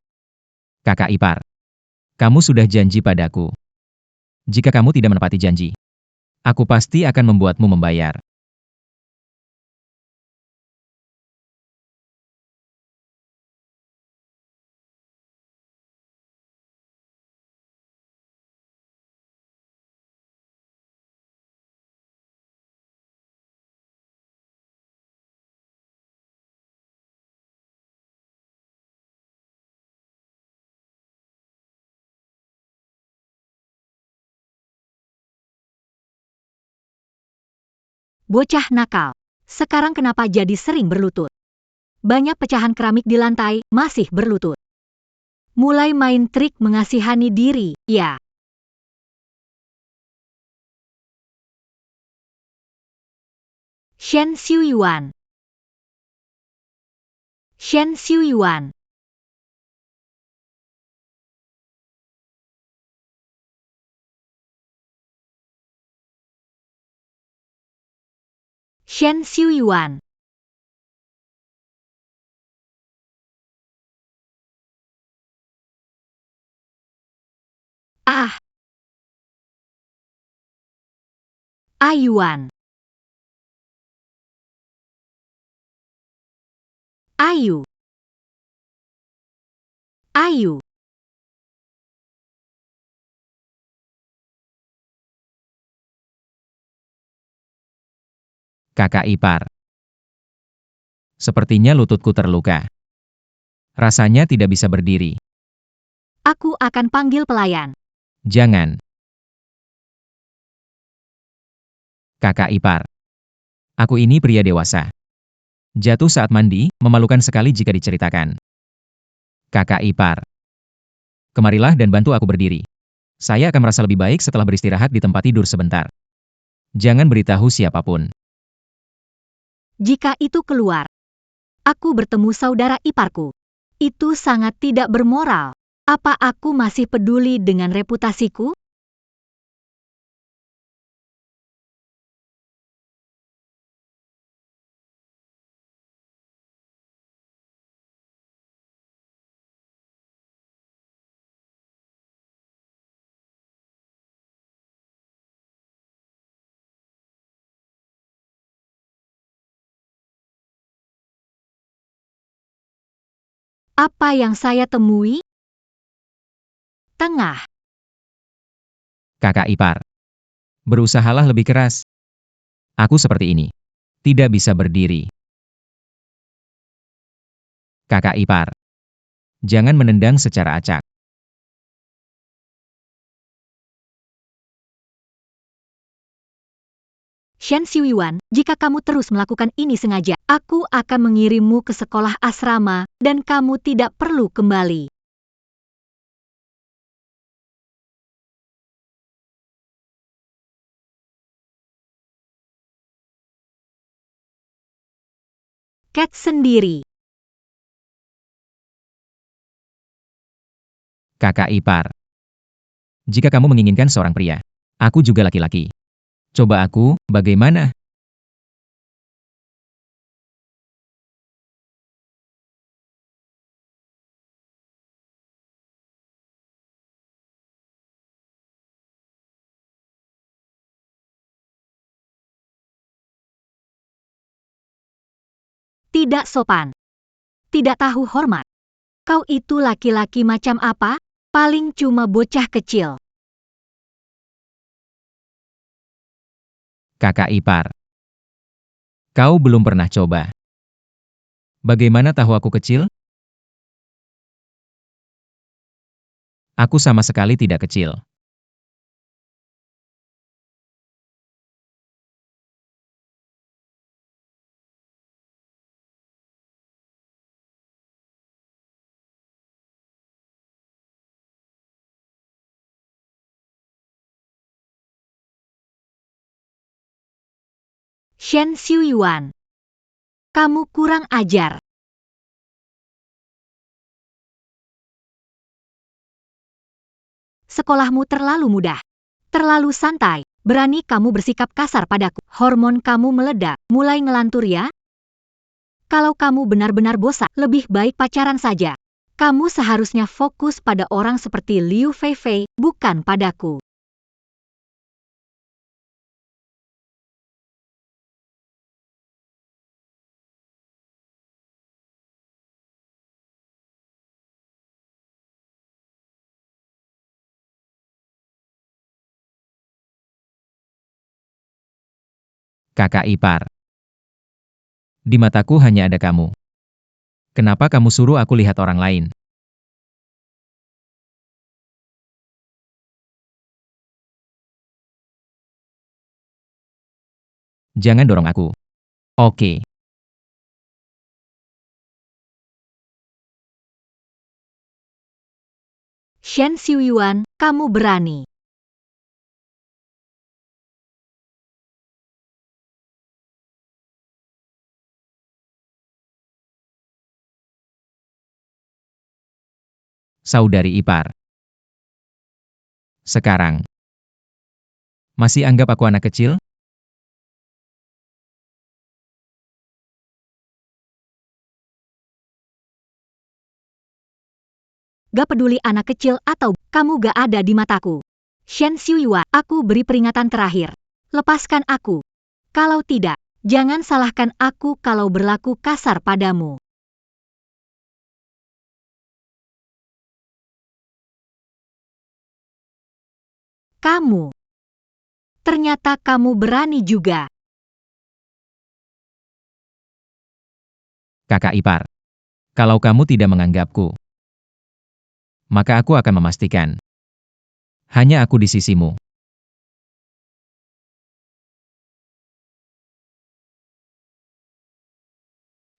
Kakak ipar. Kamu sudah janji padaku. Jika kamu tidak menepati janji, aku pasti akan membuatmu membayar. Bocah nakal. Sekarang kenapa jadi sering berlutut? Banyak pecahan keramik di lantai, masih berlutut. Mulai main trik mengasihani diri, ya. Shen Xiuyuan. Shen Xiuyuan. Shen Xiuyuan. Ah. Ayuan. Ayu. Ayu. Kakak ipar. Sepertinya lututku terluka. Rasanya tidak bisa berdiri. Aku akan panggil pelayan. Jangan. Kakak ipar. Aku ini pria dewasa. Jatuh saat mandi, memalukan sekali jika diceritakan. Kakak ipar. Kemarilah dan bantu aku berdiri. Saya akan merasa lebih baik setelah beristirahat di tempat tidur sebentar. Jangan beritahu siapapun. Jika itu keluar, aku bertemu saudara iparku. Itu sangat tidak bermoral. Apa aku masih peduli dengan reputasiku? Apa yang saya temui? Tengah. Kakak ipar. Berusahalah lebih keras. Aku seperti ini. Tidak bisa berdiri. Kakak ipar. Jangan menendang secara acak. Shen Xiuyan, jika kamu terus melakukan ini sengaja, aku akan mengirimmu ke sekolah asrama, dan kamu tidak perlu kembali. Cat sendiri. Kakak ipar. Jika kamu menginginkan seorang pria, aku juga laki-laki. Coba aku, bagaimana? Tidak sopan. Tidak tahu hormat. Kau itu laki-laki macam apa? Paling cuma bocah kecil. Kakak ipar. Kau belum pernah coba. Bagaimana tahu aku kecil? Aku sama sekali tidak kecil. Shen Xiuyan. Kamu kurang ajar. Sekolahmu terlalu mudah. Terlalu santai. Berani kamu bersikap kasar padaku. Hormon kamu meledak. Mulai ngelantur ya? Kalau kamu benar-benar bosan, lebih baik pacaran saja. Kamu seharusnya fokus pada orang seperti Liu Feifei, bukan padaku. Kakak ipar. Di mataku hanya ada kamu. Kenapa kamu suruh aku lihat orang lain? Jangan dorong aku. Oke. Shen Xiuyan, kamu berani. Saudari ipar. Sekarang. Masih anggap aku anak kecil? Gak peduli anak kecil atau kamu gak ada di mataku. Shen Xiuyan, aku beri peringatan terakhir. Lepaskan aku. Kalau tidak, jangan salahkan aku kalau berlaku kasar padamu. Kamu. Ternyata kamu berani juga. kakak ipar. Kalau kamu tidak menganggapku, maka aku akan memastikan. Hanya aku di sisimu.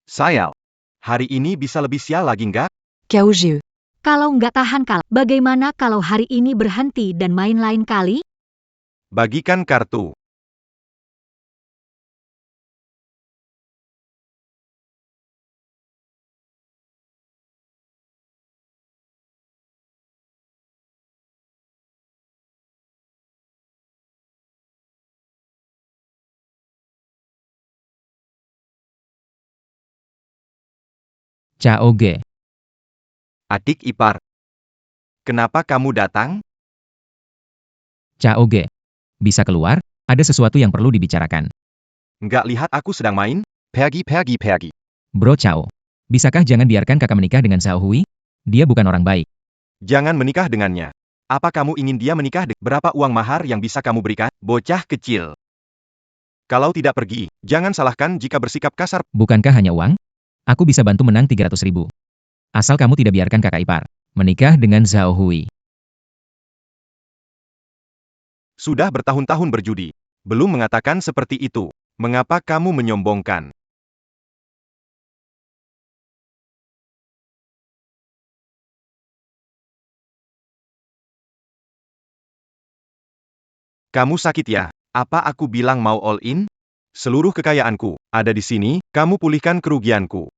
Sayal. Hari ini bisa lebih sial lagi nggak? Cao Zhu. Kalau nggak tahan bagaimana kalau hari ini berhenti dan main lain kali? Bagikan kartu. Caoge. Adik ipar. Kenapa kamu datang? Caoge. Bisa keluar? Ada sesuatu yang perlu dibicarakan. Nggak lihat aku sedang main? Pergi. Bro Cao. Bisakah jangan biarkan kakak menikah dengan Zhao Hui? Dia bukan orang baik. Jangan menikah dengannya. Apa kamu ingin dia menikah? Berapa uang mahar yang bisa kamu berikan? Bocah kecil. Kalau tidak pergi, jangan salahkan jika bersikap kasar. Bukankah hanya uang? Aku bisa bantu menang 300.000. Asal kamu tidak biarkan kakak ipar menikah dengan Zhao Hui. Sudah bertahun-tahun berjudi. Belum mengatakan seperti itu. Mengapa kamu menyombongkan? Kamu sakit ya? Apa aku bilang mau all in? Seluruh kekayaanku ada di sini, kamu pulihkan kerugianku.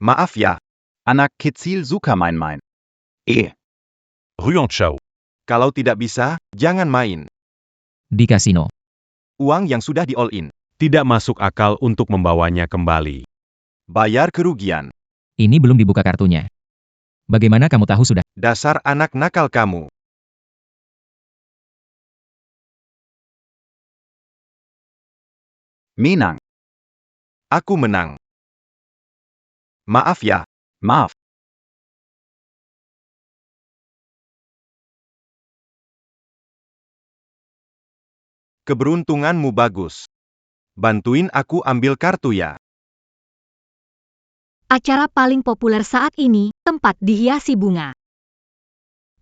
Maaf ya, Anak kecil suka main-main. Ruan Chao. kalau tidak bisa, jangan main. Di kasino. Uang yang sudah di all in, Tidak masuk akal untuk membawanya kembali. bayar kerugian. Ini belum dibuka kartunya. Bagaimana kamu tahu sudah? Dasar anak nakal kamu. Menang. Aku menang. Maaf ya, Maaf. keberuntunganmu bagus. Bantuin aku ambil kartu ya. Acara paling populer saat ini, tempat dihiasi bunga.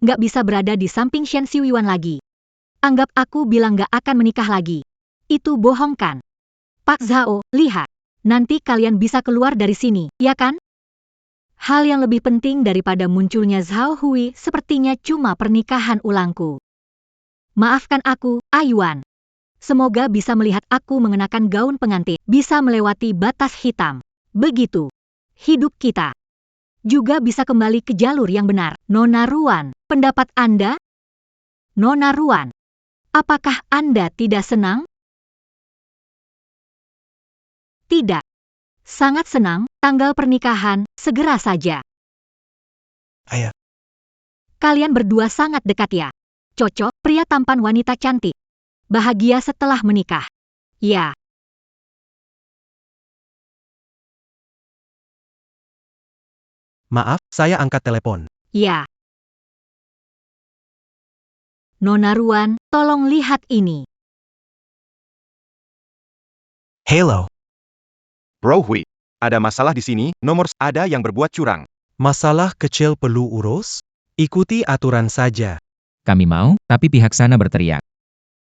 Nggak bisa berada di samping Shen Xiuyan lagi. Anggap aku bilang nggak akan menikah lagi. Itu bohong kan? Pak Zhao, lihat. Nanti kalian bisa keluar dari sini, ya kan? Hal yang lebih penting daripada munculnya Zhao Hui sepertinya cuma pernikahan ulangku. Maafkan aku, Ayuan. Semoga bisa melihat aku mengenakan gaun pengantin, bisa melewati batas hitam. Begitu. Hidup kita juga bisa kembali ke jalur yang benar. Nona Ruan, pendapat Anda? Nona Ruan, apakah Anda tidak senang? Tidak. Sangat senang, tanggal pernikahan, segera saja. Ayah. Kalian berdua sangat dekat ya. Cocok, pria tampan wanita cantik. Bahagia setelah menikah. Ya. Maaf, saya angkat telepon. Ya. Nona Ruan, tolong lihat ini. Hello. Bro Hui, ada masalah di sini, nomor ada yang berbuat curang. Masalah kecil perlu urus? Ikuti aturan saja. Kami mau, tapi pihak sana berteriak.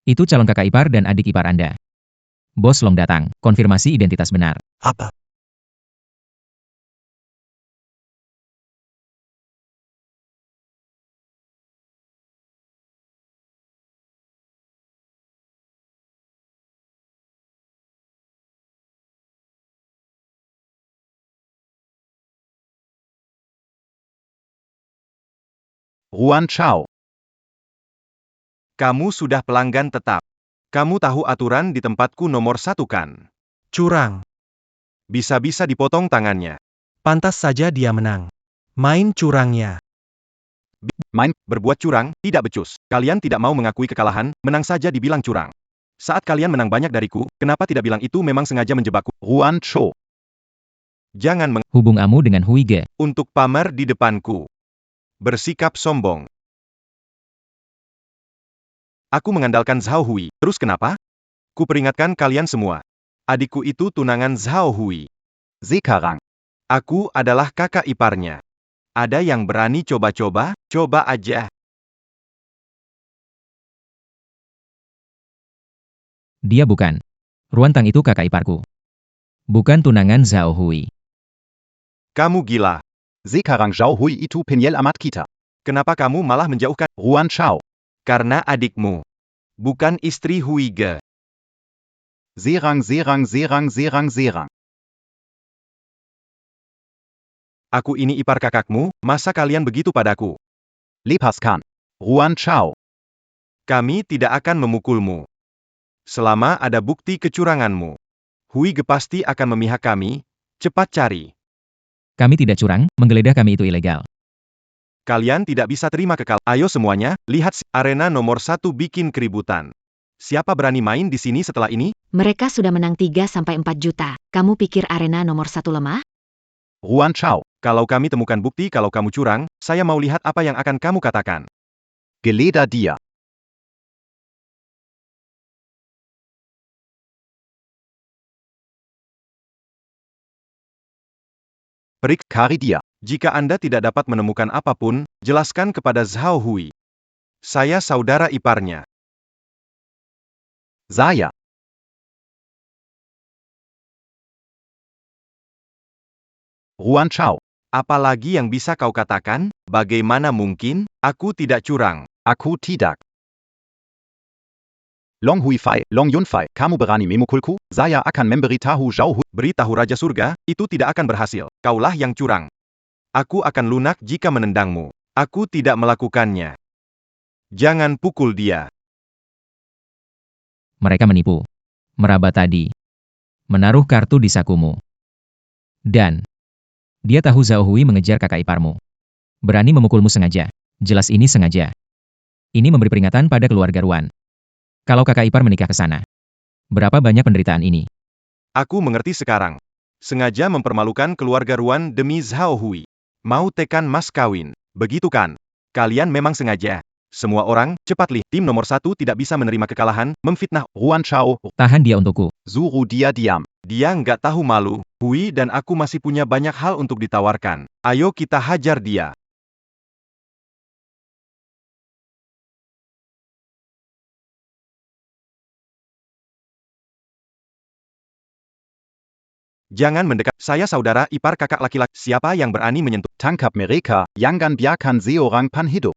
Itu calon kakak ipar dan adik ipar Anda. Bos Long datang, konfirmasi identitas benar. Apa? Ruan Chao. Kamu sudah pelanggan tetap. Kamu tahu aturan di tempatku nomor 1 kan? Curang. Bisa-bisa dipotong tangannya. Pantas saja dia menang. Main curangnya. Main. Berbuat curang, tidak becus. Kalian tidak mau mengakui kekalahan, menang saja dibilang curang. Saat kalian menang banyak dariku, kenapa tidak bilang itu memang sengaja menjebakku? Ruan Chou. Jangan Hubung Amu dengan Hui Ge. untuk pamer di depanku. Bersikap sombong. Aku mengandalkan Zhao Hui, terus kenapa? Ku peringatkan kalian semua. Adikku itu tunangan Zhao Hui. Sekarang. Aku adalah kakak iparnya. Ada yang berani coba-coba? Coba aja. Dia bukan. Ruan Tang itu kakak iparku. Bukan tunangan Zhao Hui. Kamu gila. Sekarang Zhao Hui itu Peniel amat kita. Kenapa kamu malah menjauhkan? Ruan Chao. Karena adikmu. Bukan istri Huige. Serang, serang, serang, serang, serang. Aku ini ipar kakakmu, masa kalian begitu padaku? Lepaskan. Ruan Chao. Kami tidak akan memukulmu. Selama ada bukti kecuranganmu. Huige pasti akan memihak kami. Cepat cari. Kami tidak curang, menggeledah kami itu ilegal. Kalian tidak bisa terima kekalahan. Ayo semuanya, lihat arena nomor 1 bikin keributan. Siapa berani main di sini setelah ini? Mereka sudah menang 3-4 juta. Kamu pikir arena nomor 1 lemah? Ruan Chao. Kalau kami temukan bukti kalau kamu curang, saya mau lihat apa yang akan kamu katakan. Geleder dir. Perik, Kari dir. jika Anda tidak dapat menemukan apapun, jelaskan kepada Zhao Hui. Saya saudara iparnya. Saya. Ruan Chao. Apalagi yang bisa kau katakan? Bagaimana mungkin? Aku tidak curang. Aku tidak. Long Hui Fai, Long Yun Fai, kamu berani memukulku? Saya akan memberitahu Zhao Hui. Beritahu Raja Surga, itu tidak akan berhasil. Kaulah yang curang. Aku akan lunak jika menendangmu. Aku tidak melakukannya. Jangan pukul dia. Mereka menipu. Meraba tadi. Menaruh kartu di sakumu. Dan dia tahu Zhao Hui mengejar kakak iparmu. Berani memukulmu sengaja. Jelas ini sengaja. Ini memberi peringatan pada keluarga Ruan. Kalau kakak ipar menikah ke sana. Berapa banyak penderitaan ini? Aku mengerti sekarang. Sengaja mempermalukan keluarga Ruan demi Zhao Hui. Mau tekan mas kawin. Begitu kan? Kalian memang sengaja. Semua orang, cepat li. Tim nomor 1 tidak bisa menerima kekalahan, memfitnah. Ruan Chao. Tahan dia untukku. Suruh dia diam. Dia nggak tahu malu. Hui dan aku masih punya banyak hal untuk ditawarkan. Ayo kita hajar dia. Jangan mendekat. Saya saudara ipar kakak laki-laki. Siapa yang berani menyentuh? Tangkap mereka, jangan biarkan seorang pan hidup.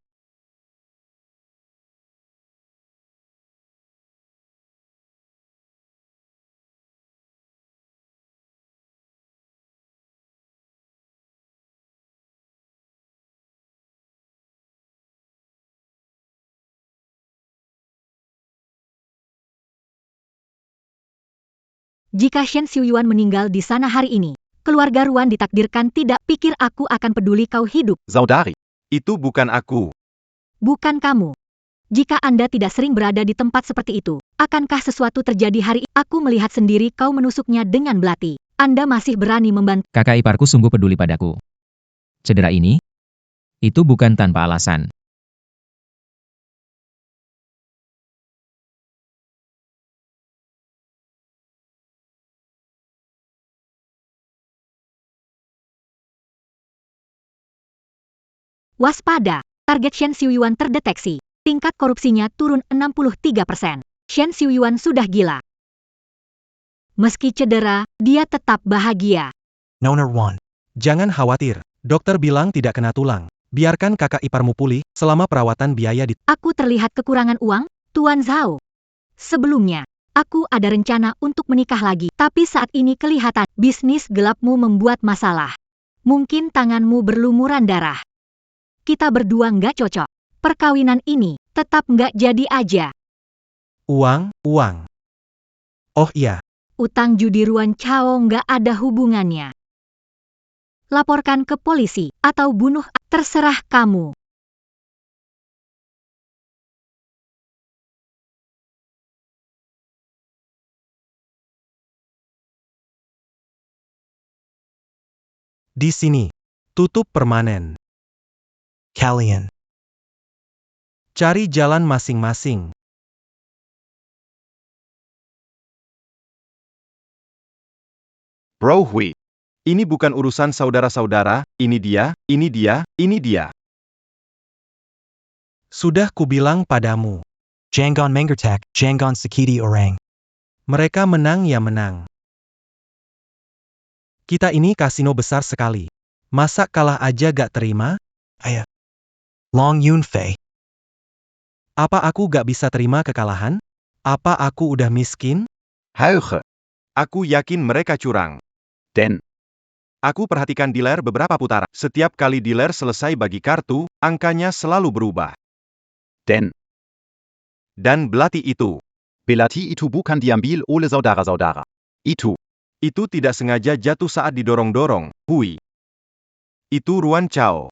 Jika Shen Xiuyuan meninggal di sana hari ini, keluarga Ruan ditakdirkan tidak pikir aku akan peduli kau hidup. Saudari. Itu bukan aku. Bukan kamu. Jika Anda tidak sering berada di tempat seperti itu, akankah sesuatu terjadi hari ini? Aku melihat sendiri kau menusuknya dengan belati. Anda masih berani membantu. Kakak iparku sungguh peduli padaku. Cedera ini? Itu bukan tanpa alasan. Waspada, target Shen Xiuyuan terdeteksi. Tingkat korupsinya turun 63%. Shen Xiuyuan sudah gila. Meski cedera, dia tetap bahagia. Nona One. Jangan khawatir. Dokter bilang tidak kena tulang. Biarkan kakak iparmu pulih selama perawatan biaya di... Aku terlihat kekurangan uang, Tuan Zhao. Sebelumnya, aku ada rencana untuk menikah lagi. Tapi saat ini kelihatan bisnis gelapmu membuat masalah. Mungkin tanganmu berlumuran darah. Kita berdua nggak cocok. Perkawinan ini tetap nggak jadi aja. Uang. Oh iya. Utang judi Ruan Chao nggak ada hubungannya. Laporkan ke polisi atau bunuh, terserah kamu. Di sini. Tutup permanen. Kalian. Cari jalan masing-masing. Bro Hui. Ini bukan urusan saudara-saudara, ini dia, ini dia, ini dia. Sudah kubilang padamu. Jangan mengertak, jangan sakiti orang. Mereka menang ya menang. Kita ini kasino besar sekali. Masa kalah aja gak terima? Long Yun Fei. Apa aku gak bisa terima kekalahan? Apa aku udah miskin? Huiche. Aku yakin mereka curang. Den. Aku perhatikan dealer beberapa putaran. Setiap kali dealer selesai bagi kartu, angkanya selalu berubah. Den. Dan belati itu. Belati itu bukan diambil oleh saudara-saudara. Itu. Itu tidak sengaja jatuh saat didorong-dorong, Hui. Itu Ruan Chao.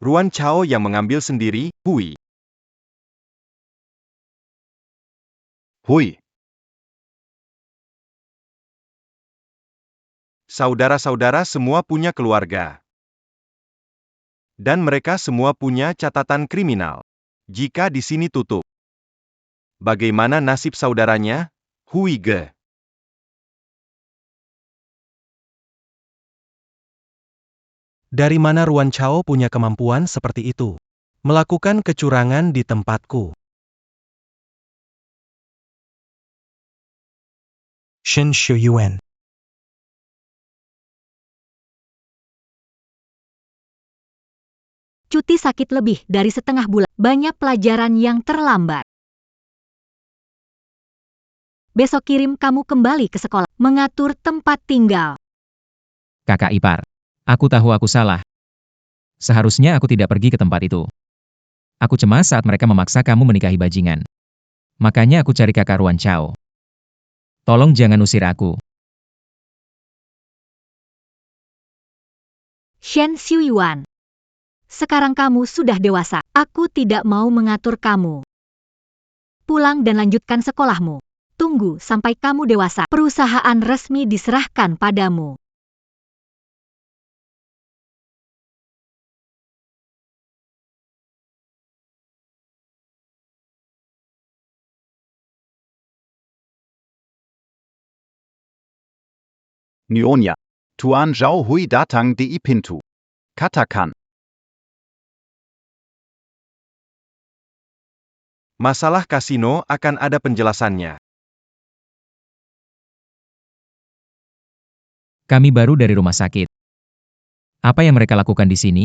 Ruan Chao yang mengambil sendiri, Hui. Hui. Saudara-saudara semua punya keluarga. Dan mereka semua punya catatan kriminal. Jika di sini tutup. Bagaimana nasib saudaranya? Hui Ge. Dari mana Ruan Chao punya kemampuan seperti itu? Melakukan kecurangan di tempatku. Shin Shuyuan. Cuti sakit lebih dari setengah bulan. Banyak pelajaran yang terlambat. Besok kirim kamu kembali ke sekolah. Mengatur tempat tinggal. Kakak ipar. Aku tahu aku salah. Seharusnya aku tidak pergi ke tempat itu. Aku cemas saat mereka memaksa kamu menikahi bajingan. Makanya aku cari kakak Ruan Chao. Tolong jangan usir aku. Shen Xiuyuan. Sekarang kamu sudah dewasa. Aku tidak mau mengatur kamu. Pulang dan lanjutkan sekolahmu. Tunggu sampai kamu dewasa. Perusahaan resmi diserahkan padamu. Nyonya. Tuan Zhao Hui datang di pintu. Katakan. Masalah kasino akan ada penjelasannya. Kami baru dari rumah sakit. Apa yang mereka lakukan di sini?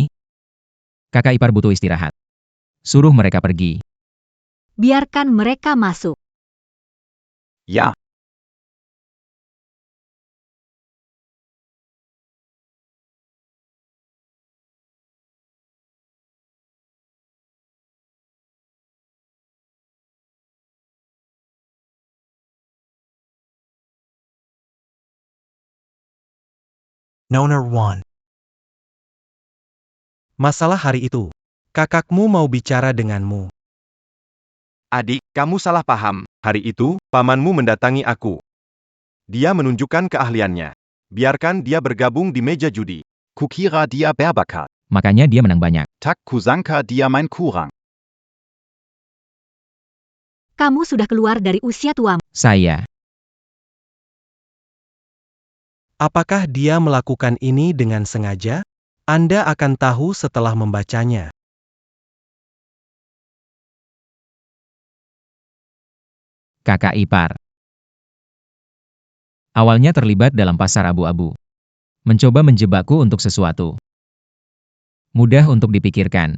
Kakak ipar butuh istirahat. Suruh mereka pergi. Biarkan mereka masuk. Ja. Nona 1. Masalah hari itu. Kakakmu mau bicara denganmu. Adik, kamu salah paham. Hari itu, pamanmu mendatangi aku. Dia menunjukkan keahliannya. Biarkan dia bergabung di meja judi. Kukira dia berbakat. Makanya dia menang banyak. Tak kusangka dia main kurang. Kamu sudah keluar dari usia tua. Saya. Apakah dia melakukan ini dengan sengaja? Anda akan tahu setelah membacanya. Kakak ipar. Awalnya terlibat dalam pasar abu-abu. Mencoba menjebakku untuk sesuatu. Mudah untuk dipikirkan.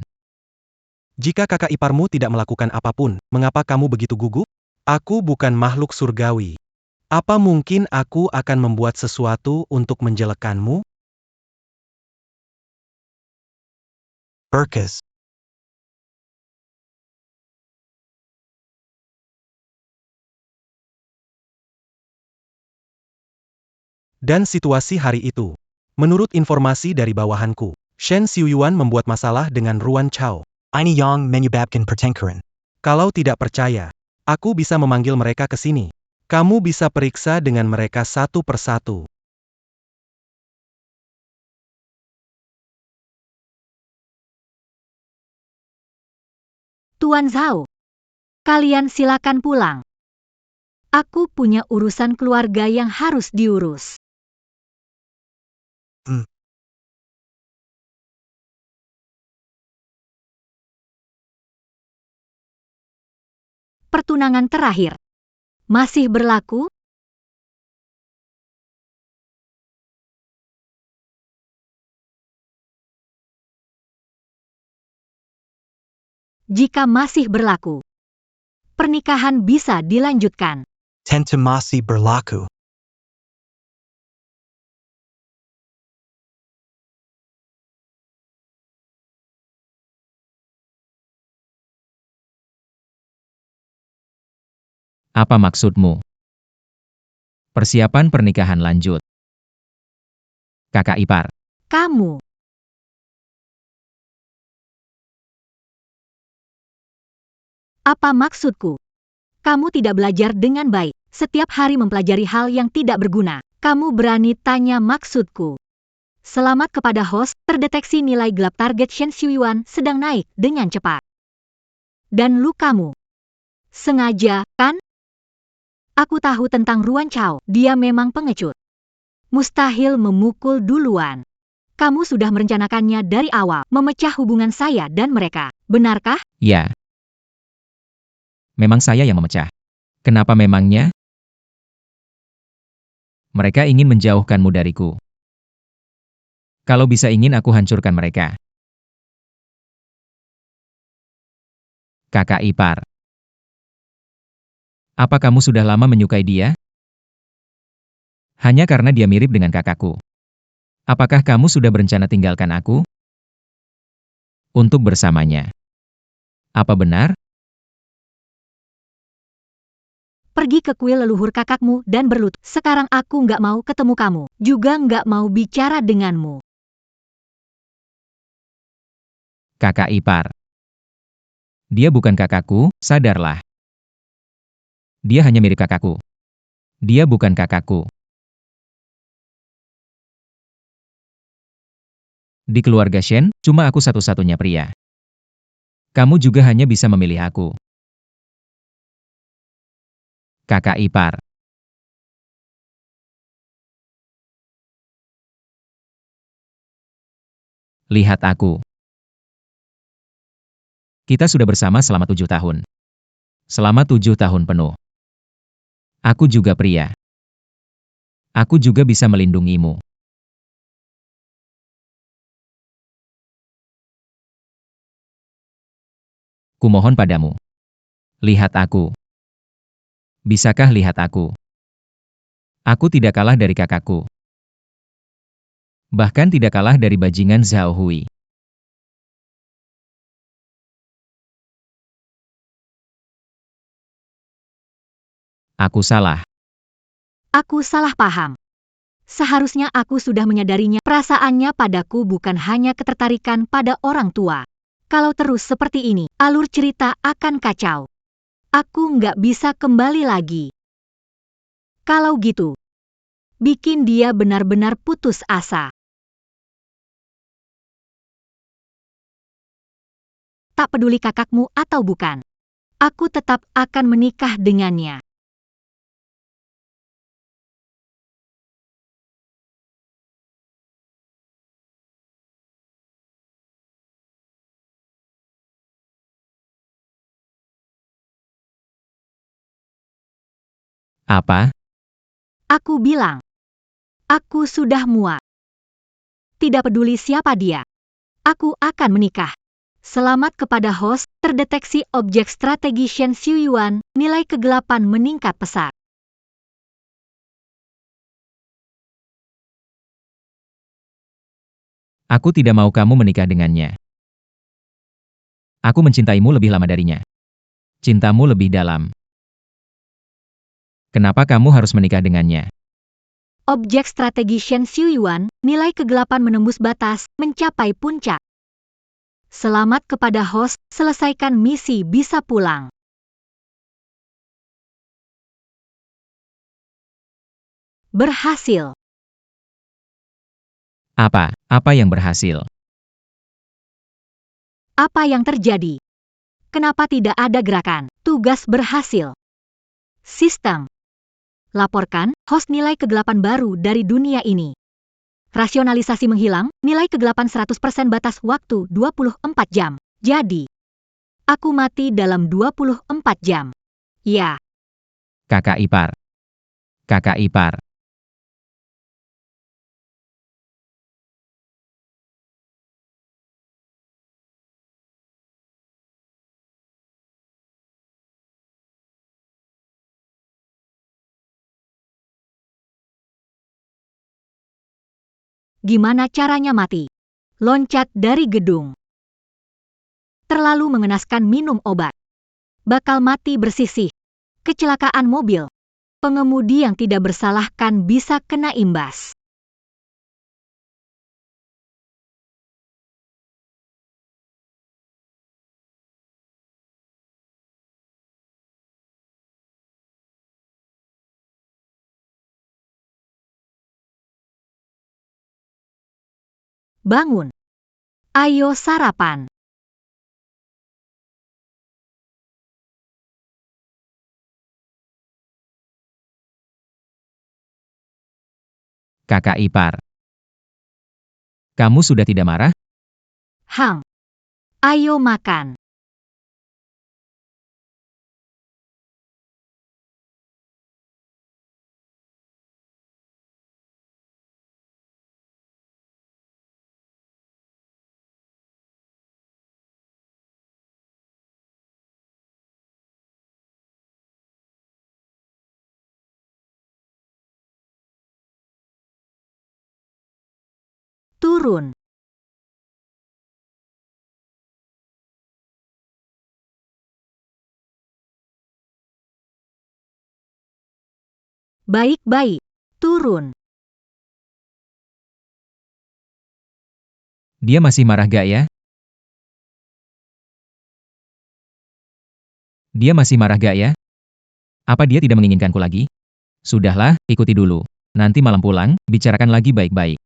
Jika kakak iparmu tidak melakukan apapun, mengapa kamu begitu gugup? Aku bukan makhluk surgawi. Apa mungkin aku akan membuat sesuatu untuk menjelekkanmu? Berkas. Dan situasi hari itu. Menurut informasi dari bawahanku, Shen Xiuyuan membuat masalah dengan Ruan Chao. Ini yang menyebabkan pertengkaran. Kalau tidak percaya, aku bisa memanggil mereka ke sini. Kamu bisa periksa dengan mereka satu persatu. Tuan Zhao. Kalian silakan pulang. Aku punya urusan keluarga yang harus diurus. pertunangan terakhir masih berlaku? Jika masih berlaku, pernikahan bisa dilanjutkan. Tentu masih berlaku. Apa maksudmu? Persiapan pernikahan lanjut. Kakak ipar. Kamu apa maksudku? Kamu tidak belajar dengan baik. Setiap hari mempelajari hal yang tidak berguna. Kamu berani tanya maksudku. Selamat kepada host, terdeteksi nilai gelap target Shen Xiuyuan sedang naik dengan cepat. Dan kamu sengaja, kan? Aku tahu tentang Ruan Chao, dia memang pengecut. Mustahil memukul duluan. Kamu sudah merencanakannya dari awal, memecah hubungan saya dan mereka. Benarkah? Ya. Memang saya yang memecah. Kenapa memangnya? Mereka ingin menjauhkanmu dariku. Kalau bisa ingin aku hancurkan mereka. Kakak ipar. Apa kamu sudah lama menyukai dia? Hanya karena dia mirip dengan kakakku. Apakah kamu sudah berencana tinggalkan aku? Untuk bersamanya. Apa benar? Pergi ke kuil leluhur kakakmu dan berlutut. Sekarang aku nggak mau ketemu kamu. Juga nggak mau bicara denganmu. Kakak ipar. Dia bukan kakakku, sadarlah. Dia hanya mirip kakakku. Dia bukan kakakku. Di keluarga Shen, cuma aku satu-satunya pria. Kamu juga hanya bisa memilih aku. Kakak ipar. Lihat aku. Kita sudah bersama selama 7 tahun. Selama 7 tahun penuh. Aku juga pria. Aku juga bisa melindungimu. Kumohon padamu. Lihat aku. Bisakah lihat aku? Aku tidak kalah dari kakakku. Bahkan tidak kalah dari bajingan Zhao Hui. Aku salah. Aku salah paham. Seharusnya aku sudah menyadarinya. Perasaannya padaku bukan hanya ketertarikan pada orang tua. Kalau terus seperti ini, alur cerita akan kacau. Aku nggak bisa kembali lagi. Kalau gitu, bikin dia benar-benar putus asa. Tak peduli kakakmu atau bukan, aku tetap akan menikah dengannya. Apa? Aku bilang, aku sudah muak. Tidak peduli siapa dia, aku akan menikah. Selamat kepada host, terdeteksi objek strategi Shen Xiuyuan, nilai kegelapan meningkat pesat. Aku tidak mau kamu menikah dengannya. Aku mencintaimu lebih lama darinya. Cintamu lebih dalam. Kenapa kamu harus menikah dengannya? Objek strategi Shen Xiuyuan, nilai kegelapan menembus batas, mencapai puncak. Selamat kepada host, selesaikan misi bisa pulang. Berhasil. Apa yang berhasil? Apa yang terjadi? Kenapa tidak ada gerakan? Tugas berhasil. Sistem. Laporkan, host nilai kegelapan baru dari dunia ini. Rasionalisasi menghilang, nilai kegelapan 100% batas waktu 24 jam. Jadi, aku mati dalam 24 jam. Ya, Kakak ipar. Kakak ipar. gimana caranya mati? Loncat dari gedung. Terlalu mengenaskan minum obat. Bakal mati bersisih. Kecelakaan mobil. Pengemudi yang tidak bersalah kan bisa kena imbas. Bangun. Ayo sarapan. Kakak ipar. Kamu sudah tidak marah? Hang. Ayo makan. Turun. Baik-baik. Turun. Dia masih marah gak ya? Dia masih marah gak ya? Apa dia tidak menginginkanku lagi? Sudahlah, ikuti dulu. Nanti malam pulang, bicarakan lagi baik-baik.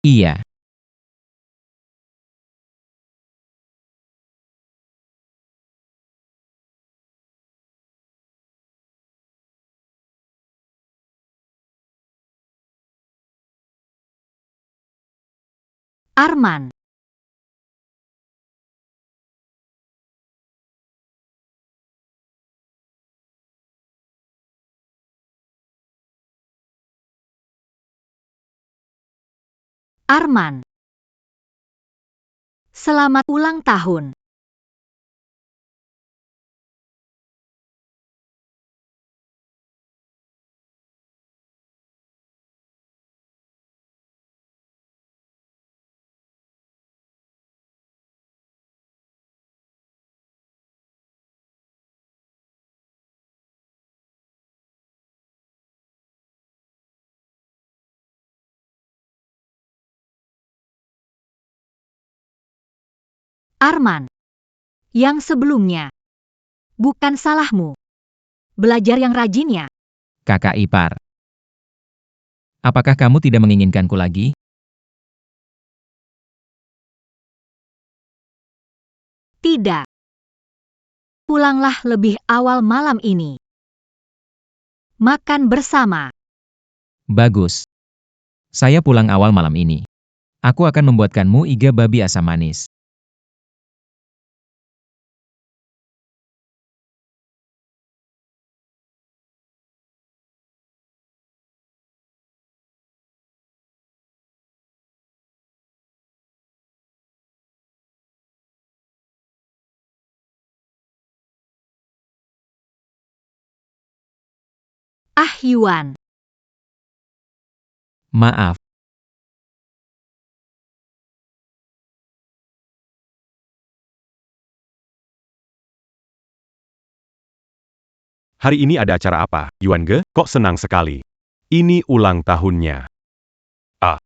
Iya. Arman. Arman. Selamat ulang tahun. Arman. Yang sebelumnya. Bukan salahmu. Belajar yang rajin ya. Kakak ipar. Apakah kamu tidak menginginkanku lagi? Tidak. Pulanglah lebih awal malam ini. Makan bersama. Bagus. Saya pulang awal malam ini. Aku akan membuatkanmu iga babi asam manis. Ah Yuan. Maaf. Hari ini ada acara apa, Yuan Ge? Kok senang sekali? Ini ulang tahunnya. Ah,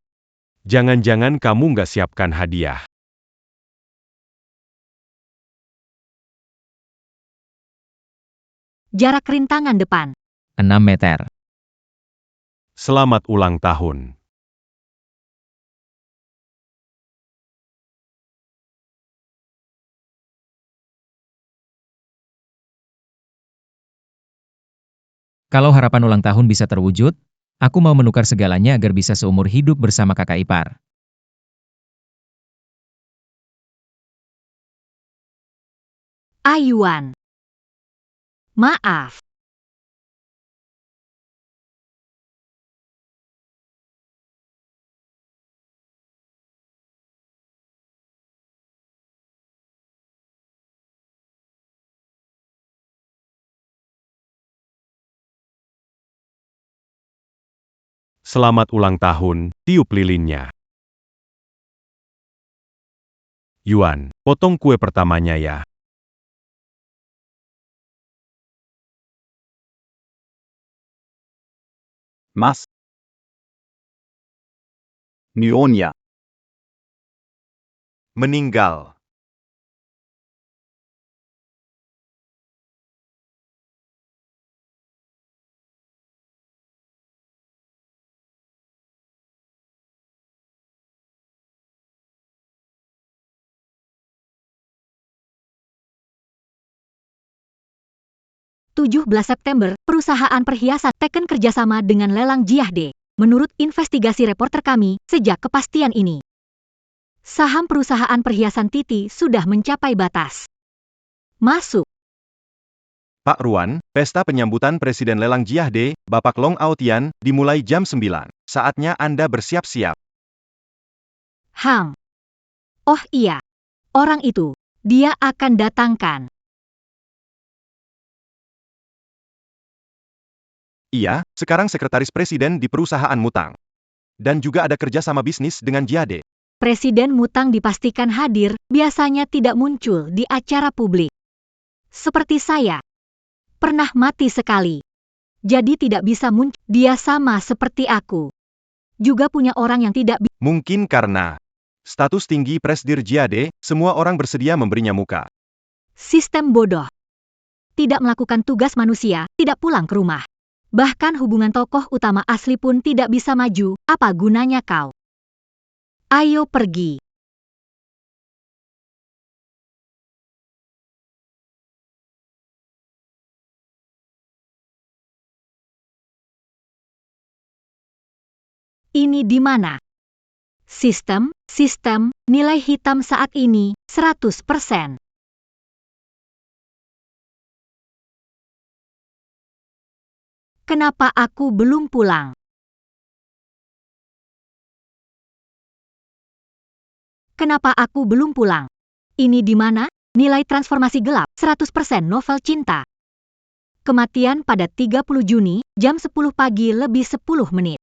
jangan-jangan kamu nggak siapkan hadiah. Jarak rintangan depan. 6 meter. Selamat ulang tahun. Kalau harapan ulang tahun bisa terwujud, aku mau menukar segalanya agar bisa seumur hidup bersama kakak ipar. Ah Yuan. Maaf. Selamat ulang tahun, tiup lilinnya. Yuan, potong kue pertamanya ya. Mas. Nyonya. Meninggal. (17 September, perusahaan perhiasan Teken kerjasama dengan lelang Jiahde. Menurut investigasi reporter kami, sejak kepastian ini, saham perusahaan perhiasan Titi sudah mencapai batas. Masuk. Pak Ruan, pesta penyambutan Presiden Lelang Jiahde, Bapak Long Aotian, dimulai jam 9. Saatnya Anda bersiap-siap. Hang. Oh iya. Orang itu. Dia akan datangkan. Iya, sekarang sekretaris presiden di perusahaan Mutang. Dan juga ada kerja sama bisnis dengan Jiahde. Presiden Mutang dipastikan hadir, biasanya tidak muncul di acara publik. Seperti saya. Pernah mati sekali. Jadi tidak bisa muncul. Dia sama seperti aku. Juga punya orang yang tidak Mungkin karena status tinggi Presdir Jiahde, semua orang bersedia memberinya muka. Sistem bodoh. Tidak melakukan tugas manusia, tidak pulang ke rumah. Bahkan hubungan tokoh utama asli pun tidak bisa maju, apa gunanya kau? Ayo pergi. Ini di mana? Sistem, nilai hitam saat ini, 100%. Kenapa aku belum pulang? Kenapa aku belum pulang? Ini di mana? Nilai transformasi gelap, 100% novel cinta. Kematian pada 30 Juni, jam 10 pagi lebih 10 menit.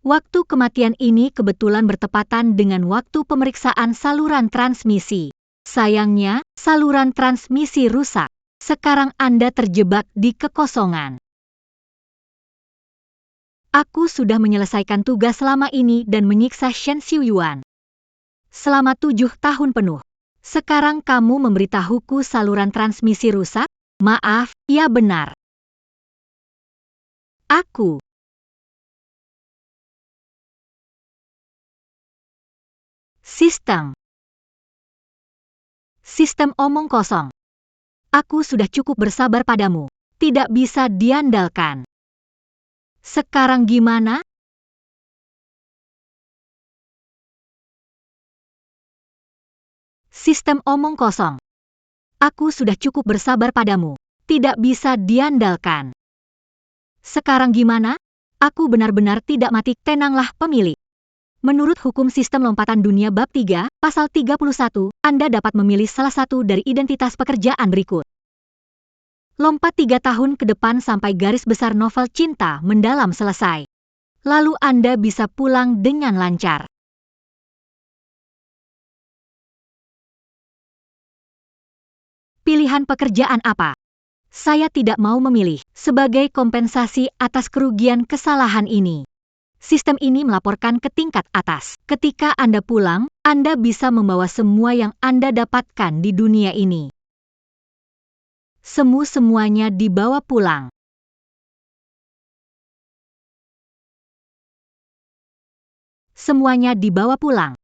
Waktu kematian ini kebetulan bertepatan dengan waktu pemeriksaan saluran transmisi. Sayangnya, saluran transmisi rusak. Sekarang Anda terjebak di kekosongan. Aku sudah menyelesaikan tugas selama ini dan menyiksa Shen Xiuyuan selama 7 tahun penuh. Sekarang kamu memberitahuku saluran transmisi rusak? Maaf, ya benar. Aku. Sistem omong kosong. Aku sudah cukup bersabar padamu. Tidak bisa diandalkan. Sekarang gimana? Sistem omong kosong. Aku sudah cukup bersabar padamu. Tidak bisa diandalkan. Sekarang gimana? Aku benar-benar tidak mati. Tenanglah pemilik. Menurut hukum sistem lompatan dunia bab 3, pasal 31, Anda dapat memilih salah satu dari identitas pekerjaan berikut. Lompat 3 tahun ke depan sampai garis besar novel cinta mendalam selesai. Lalu Anda bisa pulang dengan lancar. Pilihan pekerjaan apa? Saya tidak mau memilih sebagai kompensasi atas kerugian kesalahan ini. Sistem ini melaporkan ke tingkat atas. Ketika Anda pulang, Anda bisa membawa semua yang Anda dapatkan di dunia ini. Semuanya dibawa pulang. Semuanya dibawa pulang.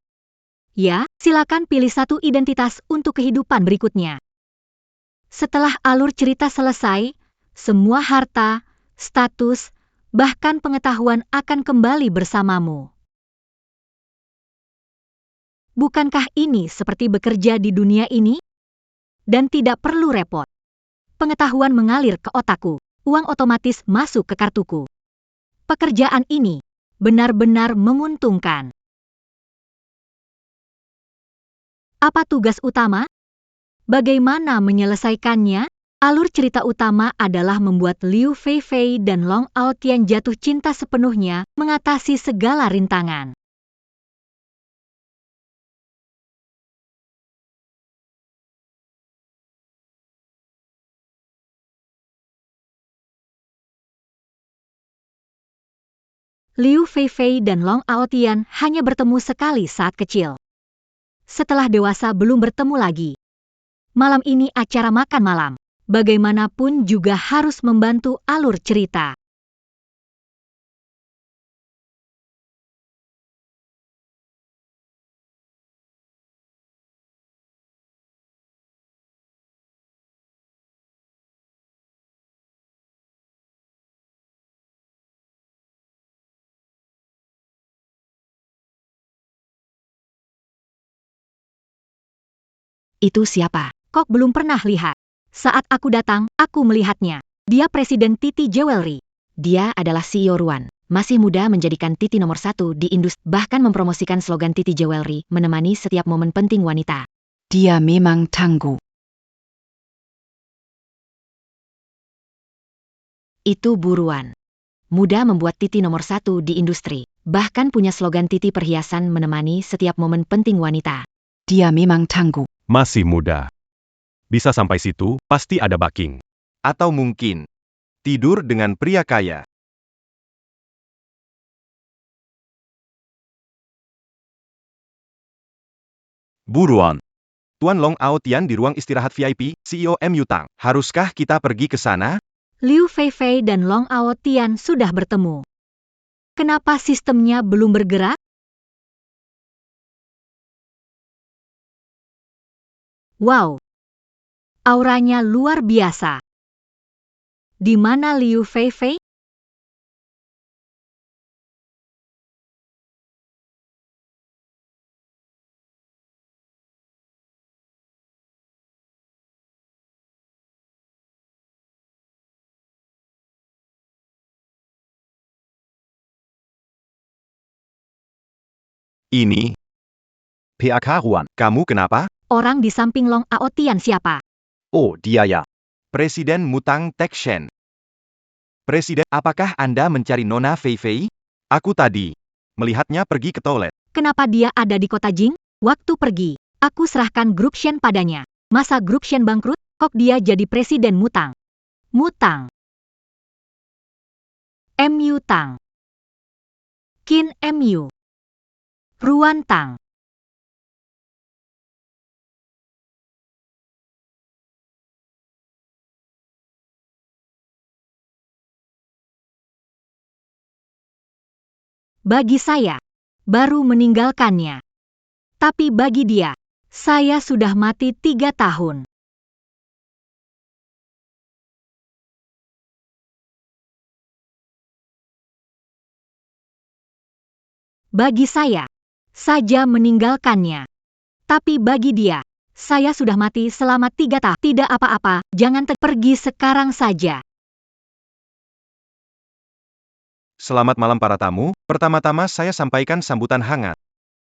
Ya, silakan pilih satu identitas untuk kehidupan berikutnya. Setelah alur cerita selesai, semua harta, status, bahkan pengetahuan akan kembali bersamamu. Bukankah ini seperti bekerja di dunia ini? Dan tidak perlu repot. Pengetahuan mengalir ke otakku. Uang otomatis masuk ke kartuku. Pekerjaan ini benar-benar menguntungkan. Apa tugas utama? Bagaimana menyelesaikannya? Alur cerita utama adalah membuat Liu Feifei dan Long Aotian jatuh cinta sepenuhnya, mengatasi segala rintangan. Liu Feifei dan Long Aotian hanya bertemu sekali saat kecil. Setelah dewasa belum bertemu lagi. Malam ini acara makan malam. Bagaimanapun juga harus membantu alur cerita. Itu siapa? Kok belum pernah lihat? Saat aku datang, aku melihatnya. Dia Presiden Titi Jewelry. Dia adalah CEO Ruan. Masih muda menjadikan Titi nomor 1 di industri, bahkan mempromosikan slogan Titi Jewelry, menemani setiap momen penting wanita. Dia memang tangguh. Itu buruan. Muda membuat Titi nomor 1 di industri, bahkan punya slogan Titi perhiasan menemani setiap momen penting wanita. Dia memang tangguh. Masih muda. Bisa sampai situ, pasti ada backing. Atau mungkin tidur dengan pria kaya. Buruan. Tuan Long Aotian di ruang istirahat VIP, CEO MU Tang. Haruskah kita pergi ke sana? Liu Feifei dan Long Aotian sudah bertemu. Kenapa sistemnya belum bergerak? Wow! Auranya luar biasa. Di mana Liu Feifei? Ini, PAK Ruan. kamu kenapa? Orang di samping Long Aotian siapa? Oh, dia ya. Presiden Mutang Tekshen. Presiden, apakah Anda mencari Nona Feifei? Aku tadi melihatnya pergi ke toilet. Kenapa dia ada di kota Jing? Waktu pergi, aku serahkan grup Shen padanya. Masa grup Shen bangkrut? Kok dia jadi presiden Mutang? Mutang. MU Tang. Qin MU. Ruan Tang. Bagi saya, baru meninggalkannya. Tapi bagi dia, saya sudah mati 3 tahun. Bagi saya, saja meninggalkannya. Tapi bagi dia, saya sudah mati selama 3 tahun. Tidak apa-apa, jangan pergi sekarang saja. Selamat malam para tamu. Pertama-tama saya sampaikan sambutan hangat.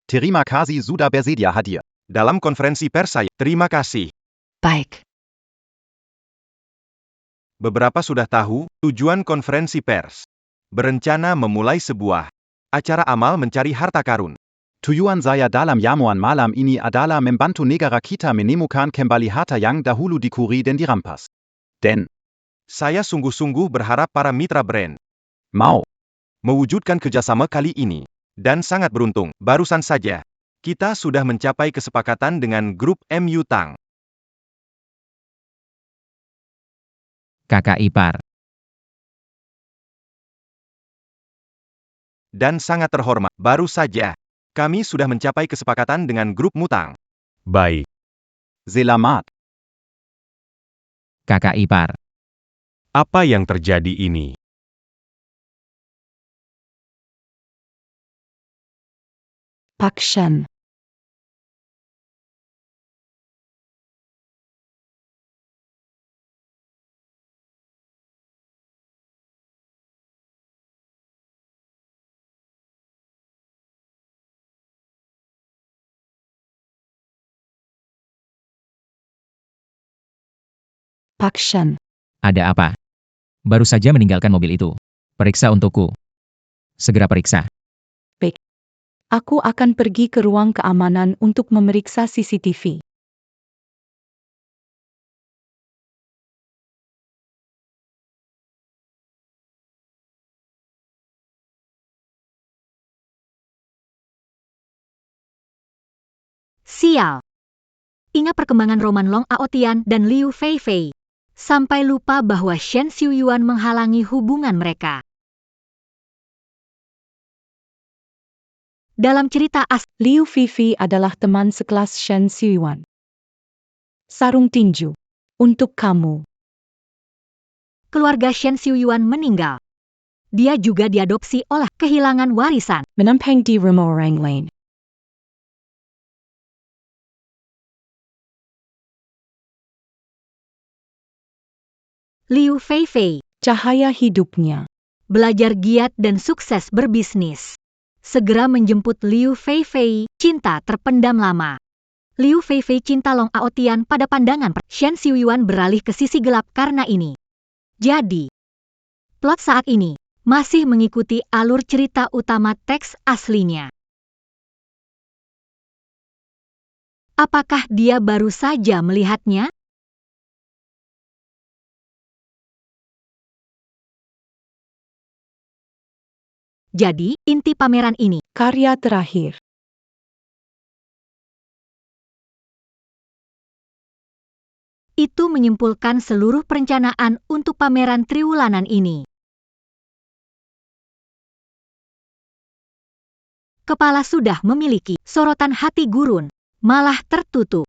Terima kasih sudah bersedia hadir. Dalam konferensi pers saya, terima kasih. Baik. Beberapa sudah tahu, tujuan konferensi pers. Berencana memulai sebuah acara amal mencari harta karun. Tujuan saya dalam Yamuan malam ini adalah membantu negara kita menemukan kembali harta yang dahulu dicuri dan dirampas. Dan Saya sungguh-sungguh berharap para mitra brand mau mewujudkan kerjasama kali ini. Dan sangat beruntung, barusan saja kita sudah mencapai kesepakatan dengan grup MU Tang. Kakak ipar. Dan sangat terhormat, baru saja kami sudah mencapai kesepakatan dengan grup Mutang. Baik. selamat. Kakak ipar. Apa yang terjadi ini? Pak Shen. Pak Shen. Ada apa? Baru saja meninggalkan mobil itu. Periksa untukku. Segera periksa. Aku akan pergi ke ruang keamanan untuk memeriksa CCTV. Sial. Ingat perkembangan roman Long Aotian dan Liu Feifei. Sampai lupa bahwa Shen Xiuyuan menghalangi hubungan mereka. Dalam cerita Liu Fifi adalah teman sekelas Shen Xiuyuan. Sarung tinju. Untuk kamu. keluarga Shen Xiuyuan meninggal. Dia juga diadopsi oleh kehilangan warisan. Menampang di rumah orang lain. Liu Feifei. Cahaya hidupnya. Belajar giat dan sukses berbisnis. Segera menjemput Liu Feifei, cinta terpendam lama. Liu Feifei cinta Long Aotian pada pandangan Shen Xiuyuan beralih ke sisi gelap karena ini. Jadi, plot saat ini masih mengikuti alur cerita utama teks aslinya. Apakah dia baru saja melihatnya? Jadi, inti pameran ini Karya terakhir. itu menyimpulkan seluruh perencanaan untuk pameran triwulanan ini. Kepala sudah memiliki sorotan hati gurun, malah tertutup.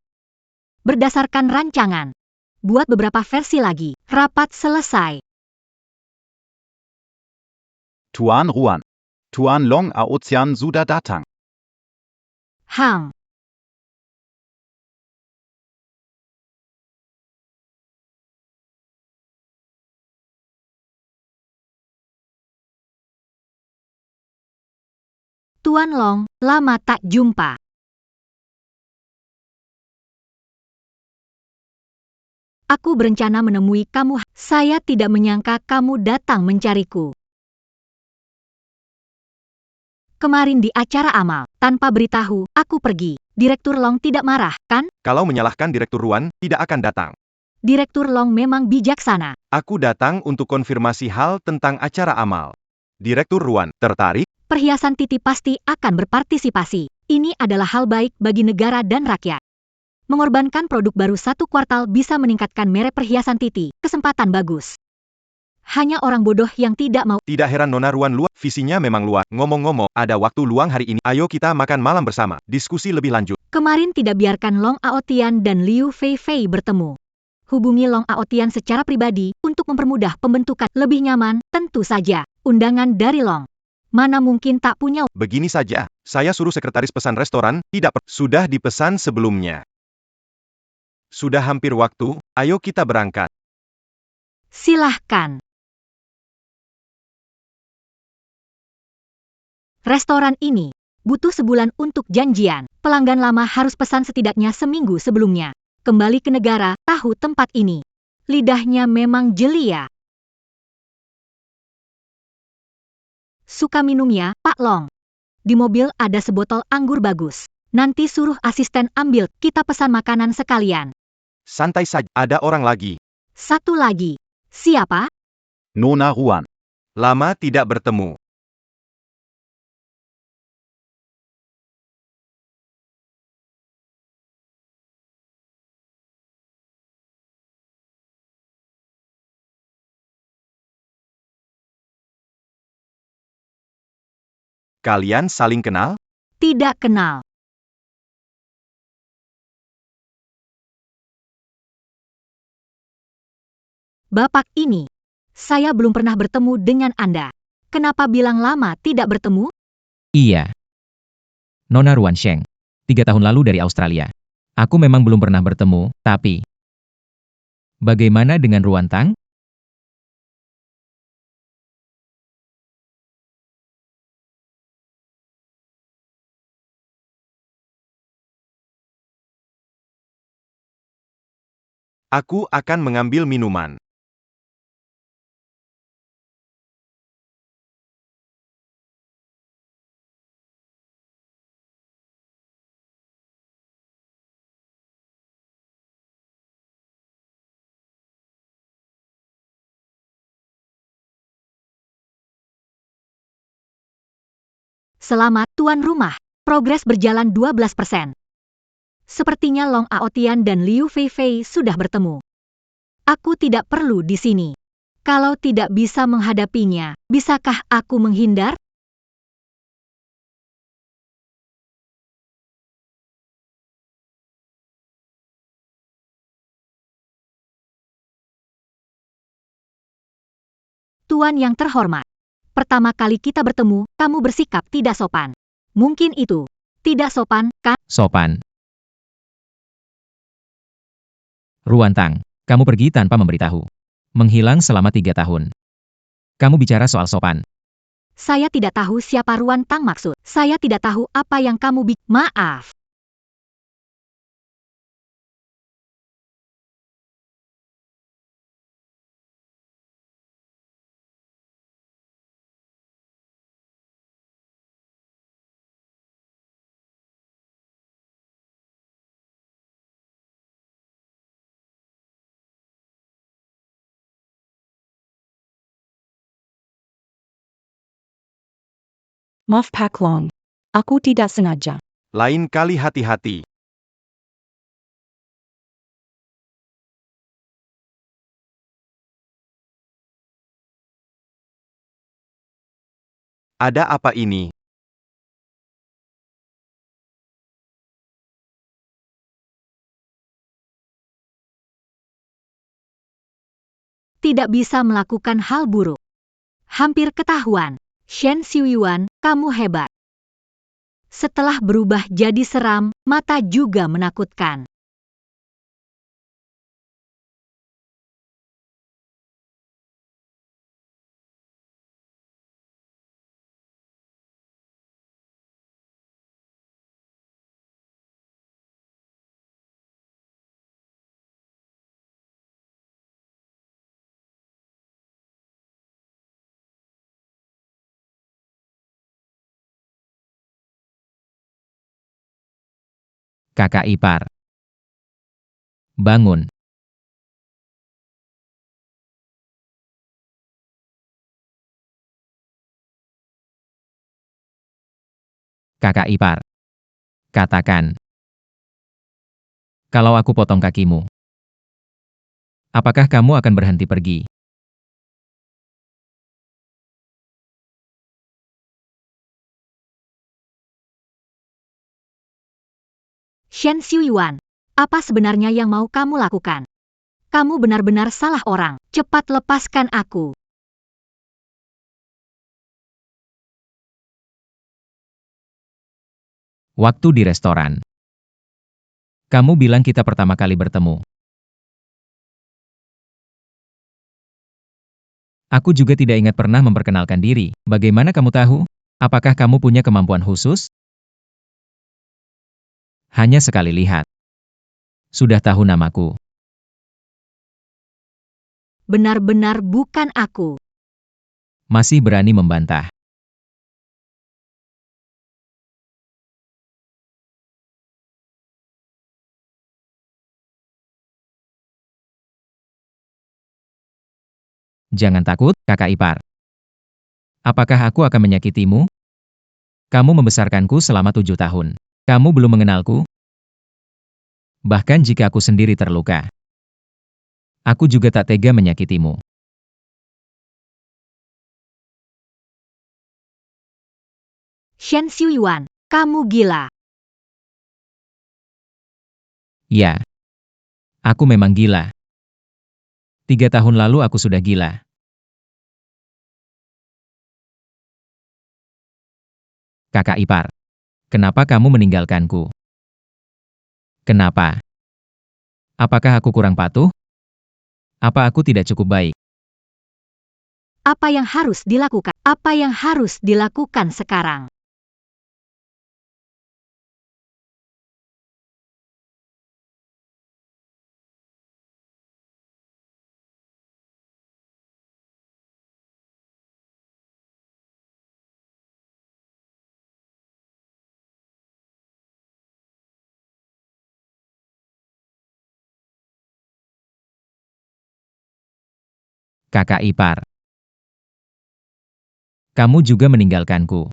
Berdasarkan rancangan, buat beberapa versi lagi, rapat selesai. Tuan Ruan. Tuan Long Aotian sudah datang. Hang. Tuan Long, lama tak jumpa. Aku berencana menemui kamu. Saya tidak menyangka kamu datang mencariku. Kemarin di acara amal, tanpa beritahu, aku pergi. Direktur Long tidak marah, kan? Kalau menyalahkan Direktur Ruan, tidak akan datang. Direktur Long memang bijaksana. Aku datang untuk konfirmasi hal tentang acara amal. Direktur Ruan, tertarik? Perhiasan Titi pasti akan berpartisipasi. Ini adalah hal baik bagi negara dan rakyat. Mengorbankan produk baru satu kuartal bisa meningkatkan merek perhiasan Titi. Kesempatan bagus. Hanya orang bodoh yang tidak mau. Tidak heran Nona Ruan luar, visinya memang luar. Ngomong-ngomong, ada waktu luang hari ini. Ayo kita makan malam bersama. Diskusi lebih lanjut. Kemarin tidak biarkan Long Aotian dan Liu Feifei bertemu. Hubungi Long Aotian secara pribadi untuk mempermudah pembentukan lebih nyaman, tentu saja. Undangan dari Long. Mana mungkin tak punya. Begini saja, saya suruh sekretaris pesan restoran, sudah dipesan sebelumnya. Sudah hampir waktu, ayo kita berangkat. Silahkan. Restoran ini butuh sebulan untuk janjian. Pelanggan lama harus pesan setidaknya seminggu sebelumnya. Kembali ke negara, tahu tempat ini. Lidahnya memang jeli ya. Suka minum ya, Pak Long? Di mobil ada sebotol anggur bagus. Nanti suruh asisten ambil, kita pesan makanan sekalian. Santai saja, ada orang lagi. Satu lagi. Siapa? Nona Ruan. Lama tidak bertemu. Kalian saling kenal? Tidak kenal. Bapak ini, saya belum pernah bertemu dengan Anda. Kenapa bilang lama tidak bertemu? Iya. Nona Ruan Sheng. 3 tahun lalu dari Australia. Aku memang belum pernah bertemu, tapi... Bagaimana dengan Ruan Tang? Aku akan mengambil minuman. Selamat, tuan rumah. Progres berjalan 12%. Sepertinya Long Aotian dan Liu Feifei sudah bertemu. Aku tidak perlu di sini. Kalau tidak bisa menghadapinya, bisakah aku menghindar? Tuan yang terhormat, pertama kali kita bertemu, kamu bersikap tidak sopan. Mungkin itu tidak sopan, kan? Sopan. Ruantang, kamu pergi tanpa memberitahu. Menghilang selama 3 tahun. Kamu bicara soal sopan. Saya tidak tahu siapa Ruantang maksud. Saya tidak tahu apa yang kamu maaf. Maaf Pak Long. Aku tidak sengaja. Lain kali hati-hati. Ada apa ini? Tidak bisa melakukan hal buruk. Hampir ketahuan. Shen Xiuyuan, kamu hebat. Setelah berubah jadi seram, mata juga menakutkan. Kakak ipar. Bangun. Kakak ipar. Katakan. Kalau aku potong kakimu, apakah kamu akan berhenti pergi? Shen Xiuyuan, apa sebenarnya yang mau kamu lakukan? Kamu benar-benar salah orang. Cepat lepaskan aku. Waktu di restoran. Kamu bilang kita pertama kali bertemu. Aku juga tidak ingat pernah memperkenalkan diri. Bagaimana kamu tahu? Apakah kamu punya kemampuan khusus? Hanya sekali lihat. Sudah tahu namaku. Benar-benar bukan aku. Masih berani membantah. Jangan takut, kakak ipar. Apakah aku akan menyakitimu? Kamu membesarkanku selama 7 tahun. Kamu belum mengenalku? Bahkan jika aku sendiri terluka, aku juga tak tega menyakitimu. Shen Xiuyuan, kamu gila. Ya, aku memang gila. 3 tahun lalu aku sudah gila. Kakak ipar, kenapa kamu meninggalkanku? Kenapa? Apakah aku kurang patuh? Apa aku tidak cukup baik? Apa yang harus dilakukan? Apa yang harus dilakukan sekarang? Kakak ipar. Kamu juga meninggalkanku.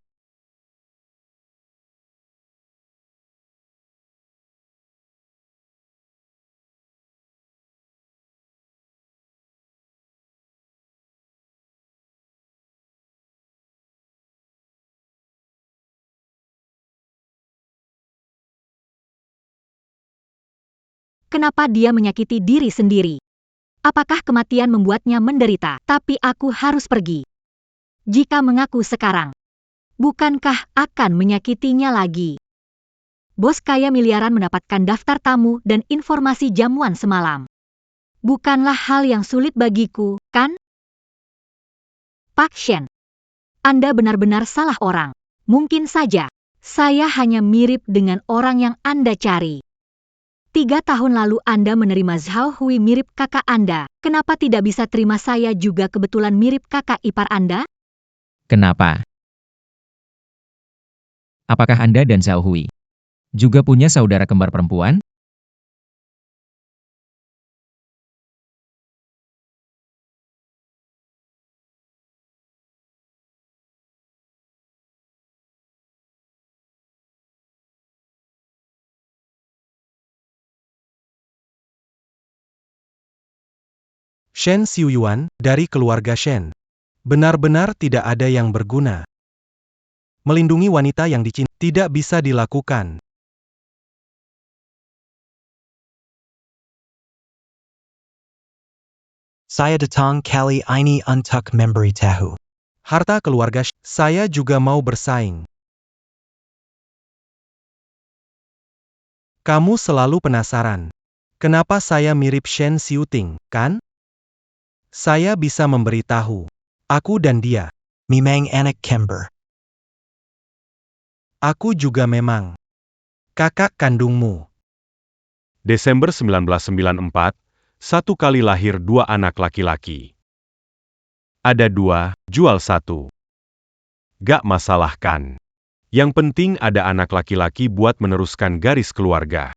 Kenapa dia menyakiti diri sendiri? Apakah kematian membuatnya menderita, tapi aku harus pergi? Jika mengaku sekarang, bukankah akan menyakitinya lagi? Bos kaya miliaran mendapatkan daftar tamu dan informasi jamuan semalam. Bukanlah hal yang sulit bagiku, kan? Pak Shen, Anda benar-benar salah orang. Mungkin saja, saya hanya mirip dengan orang yang Anda cari. 3 tahun lalu Anda menerima Zhao Hui mirip kakak Anda. Kenapa tidak bisa terima saya juga kebetulan mirip kakak ipar Anda? Kenapa? Apakah Anda dan Zhao Hui juga punya saudara kembar perempuan? Shen Xiuyuan, dari keluarga Shen. Benar-benar tidak ada yang berguna. Melindungi wanita yang dicintai tidak bisa dilakukan. Saya datang kali ini untuk memberitahu. Harta keluarga saya juga mau bersaing. Kamu selalu penasaran. Kenapa saya mirip Shen Xiuting, kan? Saya bisa memberitahu. Aku dan dia. Memang anak kembar. Aku juga memang. Kakak kandungmu. Desember 1994, satu kali lahir 2 anak laki-laki. Ada 2, jual 1. Gak masalah kan? Yang penting ada anak laki-laki buat meneruskan garis keluarga.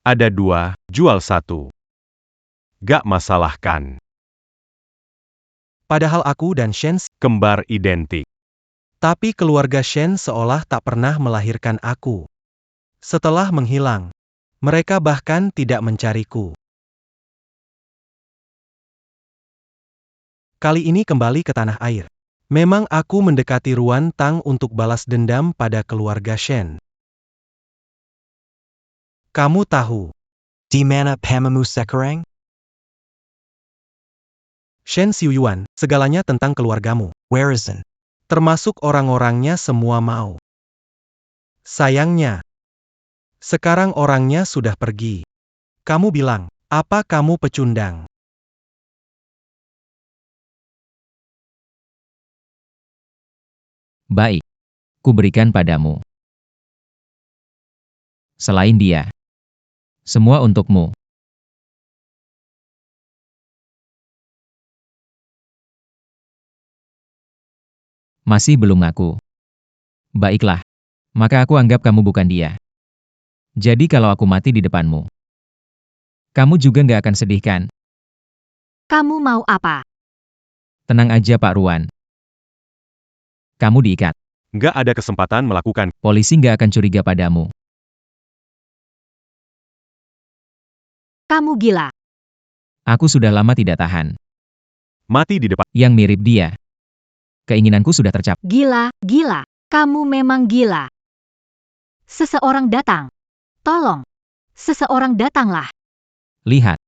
Ada 2, jual 1. Gak masalah kan? Padahal aku dan Shen Kembar identik. tapi keluarga Shen seolah tak pernah melahirkan aku. Setelah menghilang, mereka bahkan tidak mencariku. Kali ini kembali ke tanah air. Memang aku mendekati Ruan Tang untuk balas dendam pada keluarga Shen. Kamu tahu, Di mana pamamu sekarang? Shen Xiuyuan, segalanya tentang keluargamu. Where is it? Termasuk orang-orangnya semua mau. Sayangnya, sekarang orangnya sudah pergi. Kamu bilang, apa kamu pecundang? Baik, kuberikan padamu. Selain dia, semua untukmu. Masih belum ngaku. Baiklah, maka aku anggap kamu bukan dia. Jadi kalau aku mati di depanmu, kamu juga nggak akan sedih kan? Kamu mau apa? Tenang aja Pak Ruan. Kamu diikat. Nggak ada kesempatan melakukan. Polisi nggak akan curiga padamu. Kamu gila. Aku sudah lama tidak tahan. Mati di depan. Yang mirip dia. Keinginanku sudah tercapai. Gila, gila. Kamu memang gila. Seseorang datang. Tolong. Seseorang datanglah. Lihat.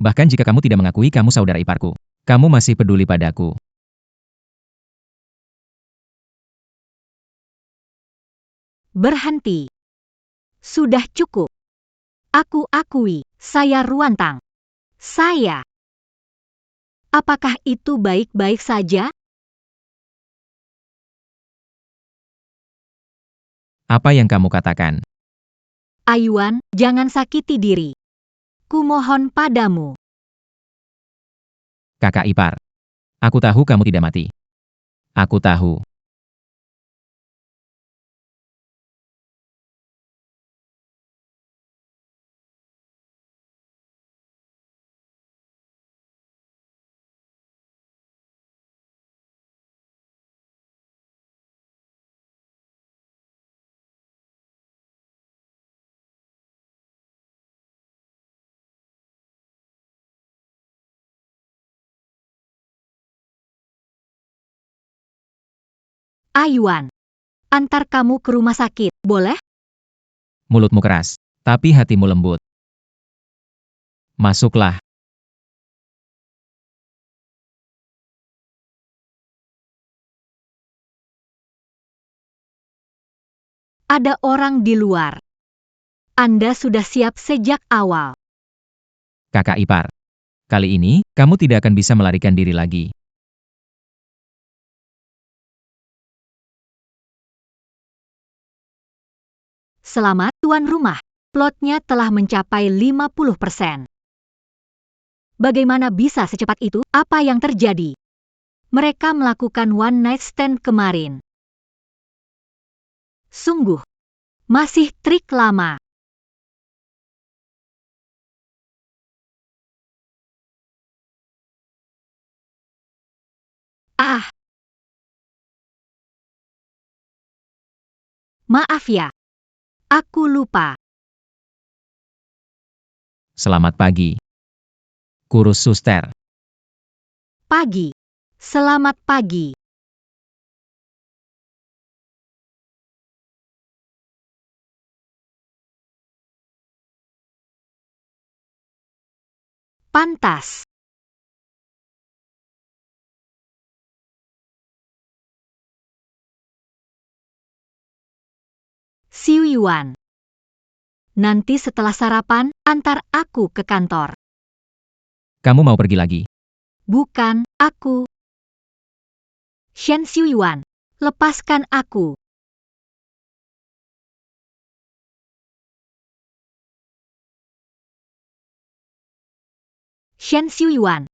Bahkan jika kamu tidak mengakui kamu saudara iparku, kamu masih peduli padaku. Berhenti. Sudah cukup. Aku akui, saya Ruan Tang. Saya. Apakah itu baik-baik saja? Apa yang kamu katakan? Ayuan, jangan sakiti diri. Kumohon padamu. Kakak ipar. Aku tahu kamu tidak mati. Aku tahu. Ayuan, antar kamu ke rumah sakit, boleh? Mulutmu keras, tapi hatimu lembut. Masuklah. Ada orang di luar. Anda sudah siap sejak awal. Kakak ipar. Kali ini, kamu tidak akan bisa melarikan diri lagi. Selamat, tuan rumah. Plotnya telah mencapai 50%. Bagaimana bisa secepat itu? Apa yang terjadi? Mereka melakukan one night stand kemarin. Sungguh, masih trik lama. Ah, maaf ya. Aku lupa. Selamat pagi. Kurus suster. Pagi. Selamat pagi. Pantas. Siu Yuan. Nanti setelah sarapan, antar aku ke kantor. Kamu mau pergi lagi? Bukan, aku. Shen Xiu Yuan, lepaskan aku. Shen Xiu Yuan,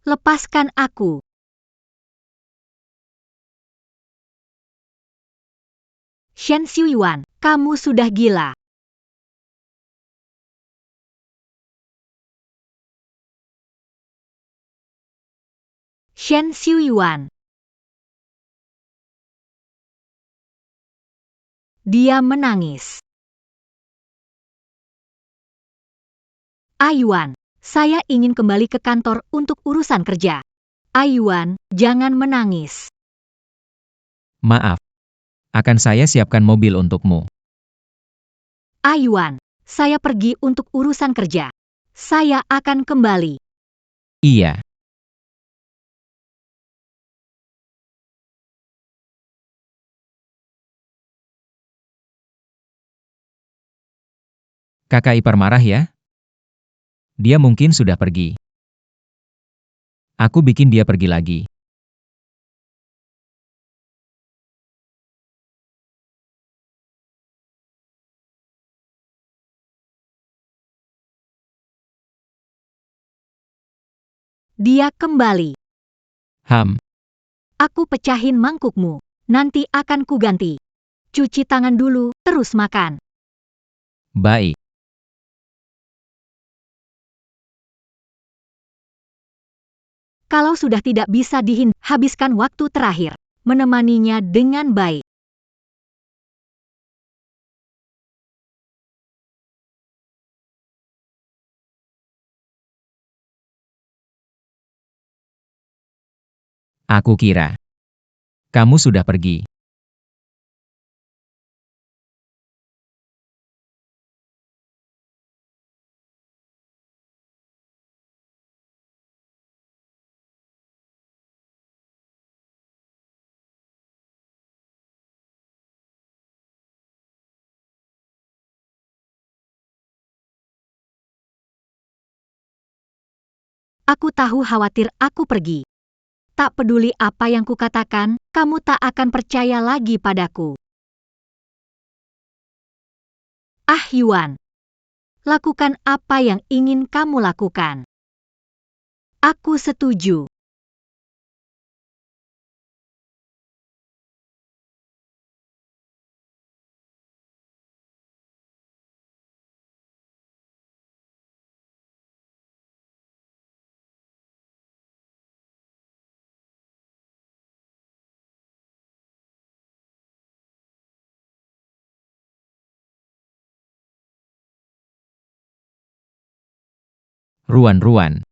lepaskan aku. Shen Xiu Yuan, kamu sudah gila. Shen Xiu Yuan. Dia menangis. Ayuan, saya ingin kembali ke kantor untuk urusan kerja. Ayuan, jangan menangis. Maaf. Akan saya siapkan mobil untukmu. Ayuan, saya pergi untuk urusan kerja. Saya akan kembali. Iya. Kakak ipar marah ya? Dia mungkin sudah pergi. Aku bikin dia pergi lagi. Dia kembali. Ham. Aku pecahin mangkukmu. Nanti akan kuganti. Cuci tangan dulu, terus makan. Baik. Kalau sudah tidak bisa habiskan waktu terakhir. Menemaninya dengan baik. Aku kira. Kamu sudah pergi. Aku tahu khawatir aku pergi. Tak peduli apa yang kukatakan, kamu tak akan percaya lagi padaku. Ah Yuan. Lakukan apa yang ingin kamu lakukan. Aku setuju. Ruan-ruan.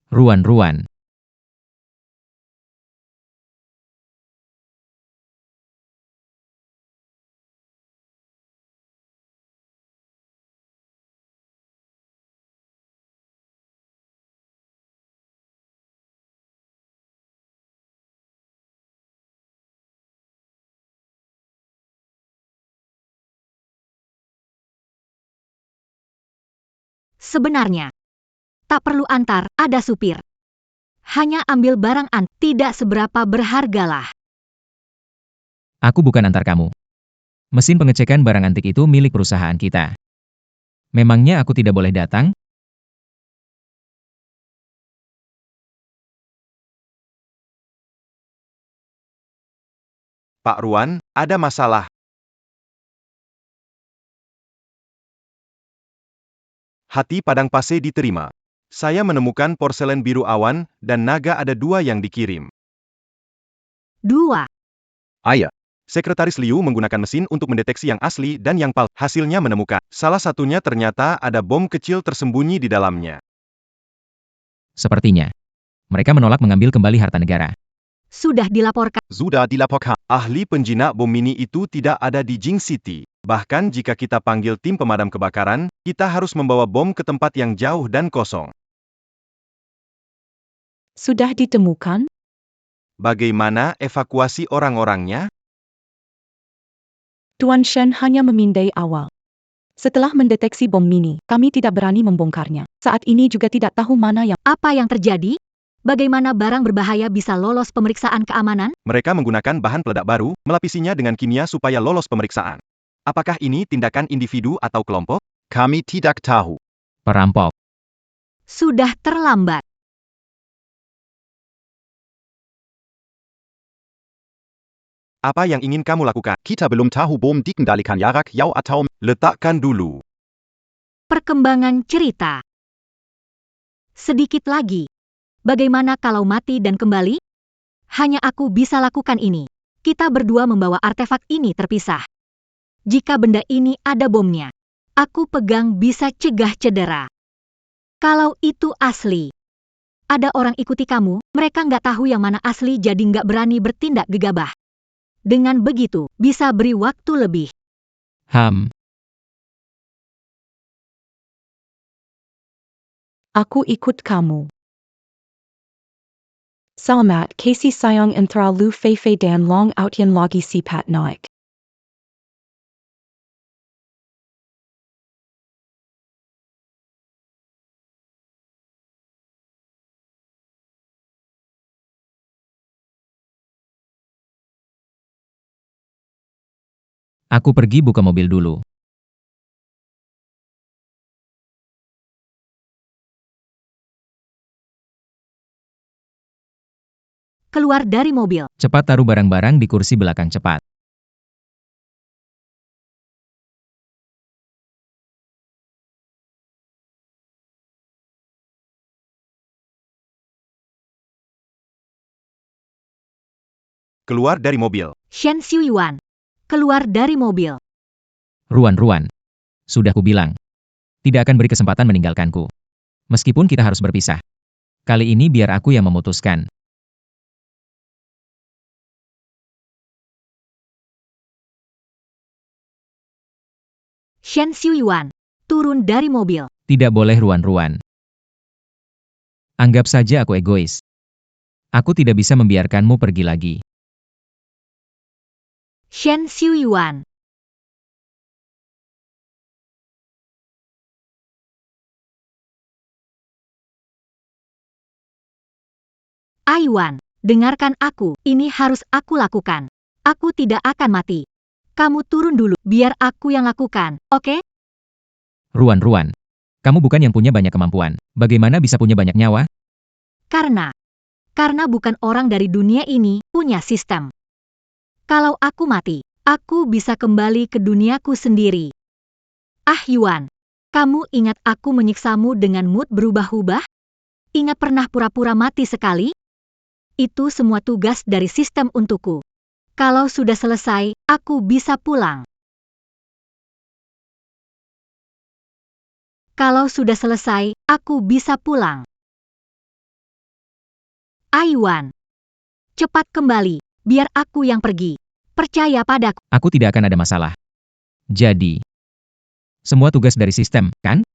Ruan-ruan. Sebenarnya, tak perlu antar, ada supir. Hanya ambil barang tidak seberapa berhargalah. Aku bukan antar kamu. Mesin pengecekan barang antik itu milik perusahaan kita. Memangnya aku tidak boleh datang? Pak Ruan, ada masalah. Hati Padang Pase diterima. Saya menemukan porselen biru awan, dan naga ada 2 yang dikirim. 2. Eier. Sekretaris Liu menggunakan mesin untuk mendeteksi yang asli dan yang palsu. Hasilnya menemukan, salah satunya ternyata ada bom kecil tersembunyi di dalamnya. Sepertinya. Mereka menolak mengambil kembali harta negara. Sudah dilaporkan. Sudah dilaporkan. Ahli penjinak bom mini itu tidak ada di Jing City. Bahkan jika kita panggil tim pemadam kebakaran, kita harus membawa bom ke tempat yang jauh dan kosong. Sudah ditemukan? Bagaimana evakuasi orang-orangnya? Tuan Shen hanya memindai awal. Setelah mendeteksi bom mini, kami tidak berani membongkarnya. Saat ini juga tidak tahu mana yang... Apa yang terjadi? Bagaimana barang berbahaya bisa lolos pemeriksaan keamanan? Mereka menggunakan bahan peledak baru, melapisinya dengan kimia supaya lolos pemeriksaan. Apakah ini tindakan individu atau kelompok? Kami tidak tahu. Perampok. Sudah terlambat. Apa yang ingin kamu lakukan? Kita belum tahu bom dikendalikan jarak jauh atau... Letakkan dulu. Perkembangan cerita. Sedikit lagi. Bagaimana kalau mati dan kembali? Hanya aku bisa lakukan ini. Kita berdua membawa artefak ini terpisah. Jika benda ini ada bomnya, aku pegang bisa cegah cedera. Kalau itu asli. Ada orang ikuti kamu, mereka nggak tahu yang mana asli jadi nggak berani bertindak gegabah. Dengan begitu, bisa beri waktu lebih. Aku ikut kamu. Salamat kasih sayang antara Lu Feifei dan Long Outian lagi si Pat Naik. Aku pergi buka mobil dulu. Keluar dari mobil. Cepat taruh barang-barang di kursi belakang cepat. Keluar dari mobil. Shen Xiuyuan. Keluar dari mobil. Ruan. Sudah kubilang. Tidak akan beri kesempatan meninggalkanku. Meskipun kita harus berpisah. Kali ini biar aku yang memutuskan. Shen Xiuyuan. Turun dari mobil. Tidak boleh Ruan. Anggap saja aku egois. Aku tidak bisa membiarkanmu pergi lagi. Shen Xiuyuan. Aiwan, dengarkan aku, ini harus aku lakukan. Aku tidak akan mati. Kamu turun dulu, biar aku yang lakukan, oke? Ruan. Kamu bukan yang punya banyak kemampuan. Bagaimana bisa punya banyak nyawa? Karena bukan orang dari dunia ini punya sistem. Kalau aku mati, aku bisa kembali ke duniaku sendiri. Ah Yuan, kamu ingat aku menyiksamu dengan mood berubah-ubah? Ingat pernah pura-pura mati sekali? Itu semua tugas dari sistem untukku. Kalau sudah selesai, aku bisa pulang. Kalau sudah selesai, aku bisa pulang. Aiwan, cepat kembali, biar aku yang pergi. Percaya padaku. Aku tidak akan ada masalah. Jadi, semua tugas dari sistem, kan?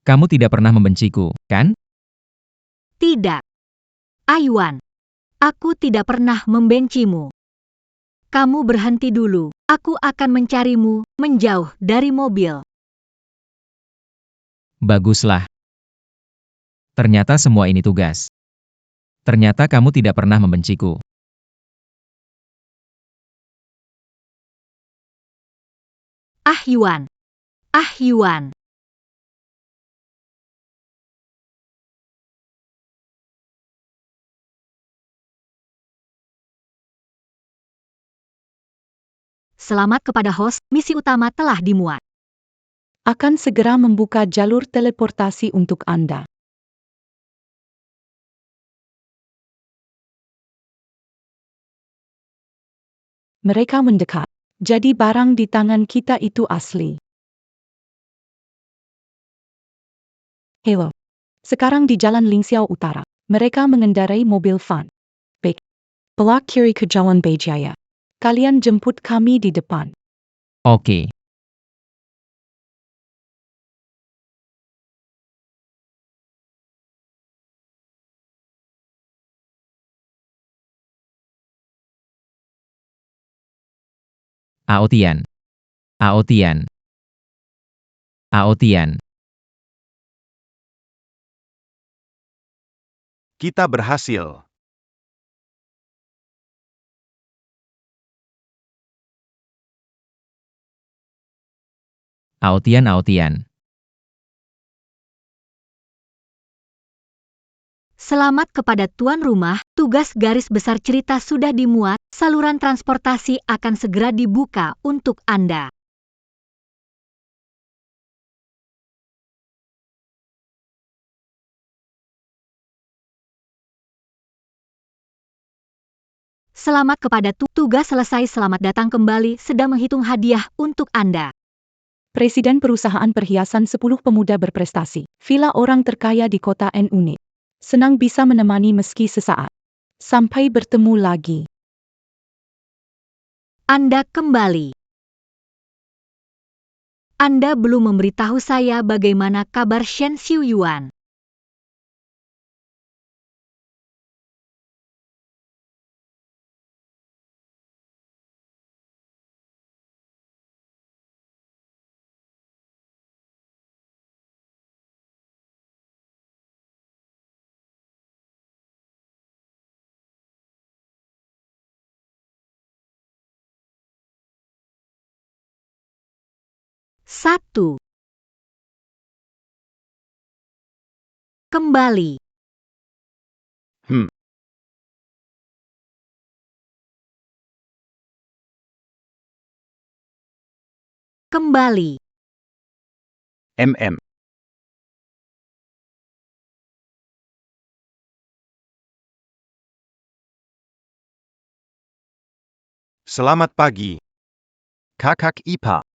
Kamu tidak pernah membenciku, kan? Tidak. Aiwan, aku tidak pernah membencimu. Kamu berhenti dulu, aku akan mencarimu menjauh dari mobil. Baguslah. Ternyata semua ini tugas. Ternyata kamu tidak pernah membenciku. Ah Yuan. Ah Yuan. Selamat kepada host, misi utama telah dimuat. Akan segera membuka jalur teleportasi untuk Anda. Mereka mendekat. Jadi barang di tangan kita itu asli. Halo. Sekarang di Jalan Lingxiao Utara. Mereka mengendarai mobil van. Baik. Belok kiri ke Jalan Beijaya. Kalian jemput kami di depan. Oke. Aotian. Aotian. Aotian. Kita berhasil. Aotian, Aotian. Selamat kepada tuan rumah, tugas garis besar cerita sudah dimuat, saluran transportasi akan segera dibuka untuk Anda. Selamat kepada tugas selesai, selamat datang kembali, sedang menghitung hadiah untuk Anda. Presiden Perusahaan Perhiasan 10 Pemuda Berprestasi, Villa Orang Terkaya di Kota N Unit. Senang bisa menemani meski sesaat. Sampai bertemu lagi. Anda kembali. Anda belum memberitahu saya bagaimana kabar Shen Xiuyuan. Satu. Kembali. Kembali. MM. Selamat pagi. Kakak Ipar.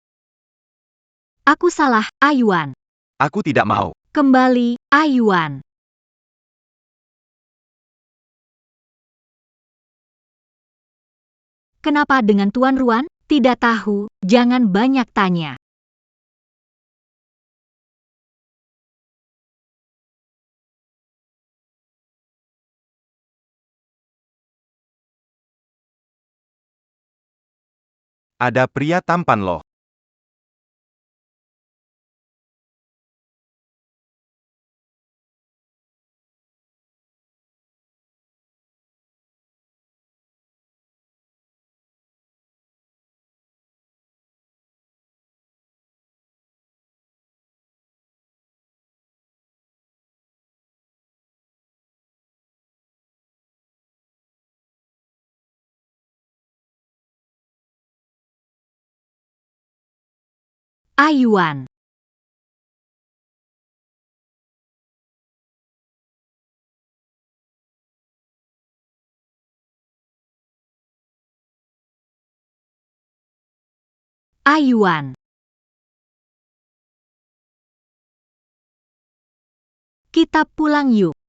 Aku salah, Ayuan. Aku tidak mau. Kembali, Ayuan. Kenapa dengan Tuan Ruan? Tidak tahu, jangan banyak tanya. Ada pria tampan loh. Ayuan. Ayuan. Kita pulang yuk.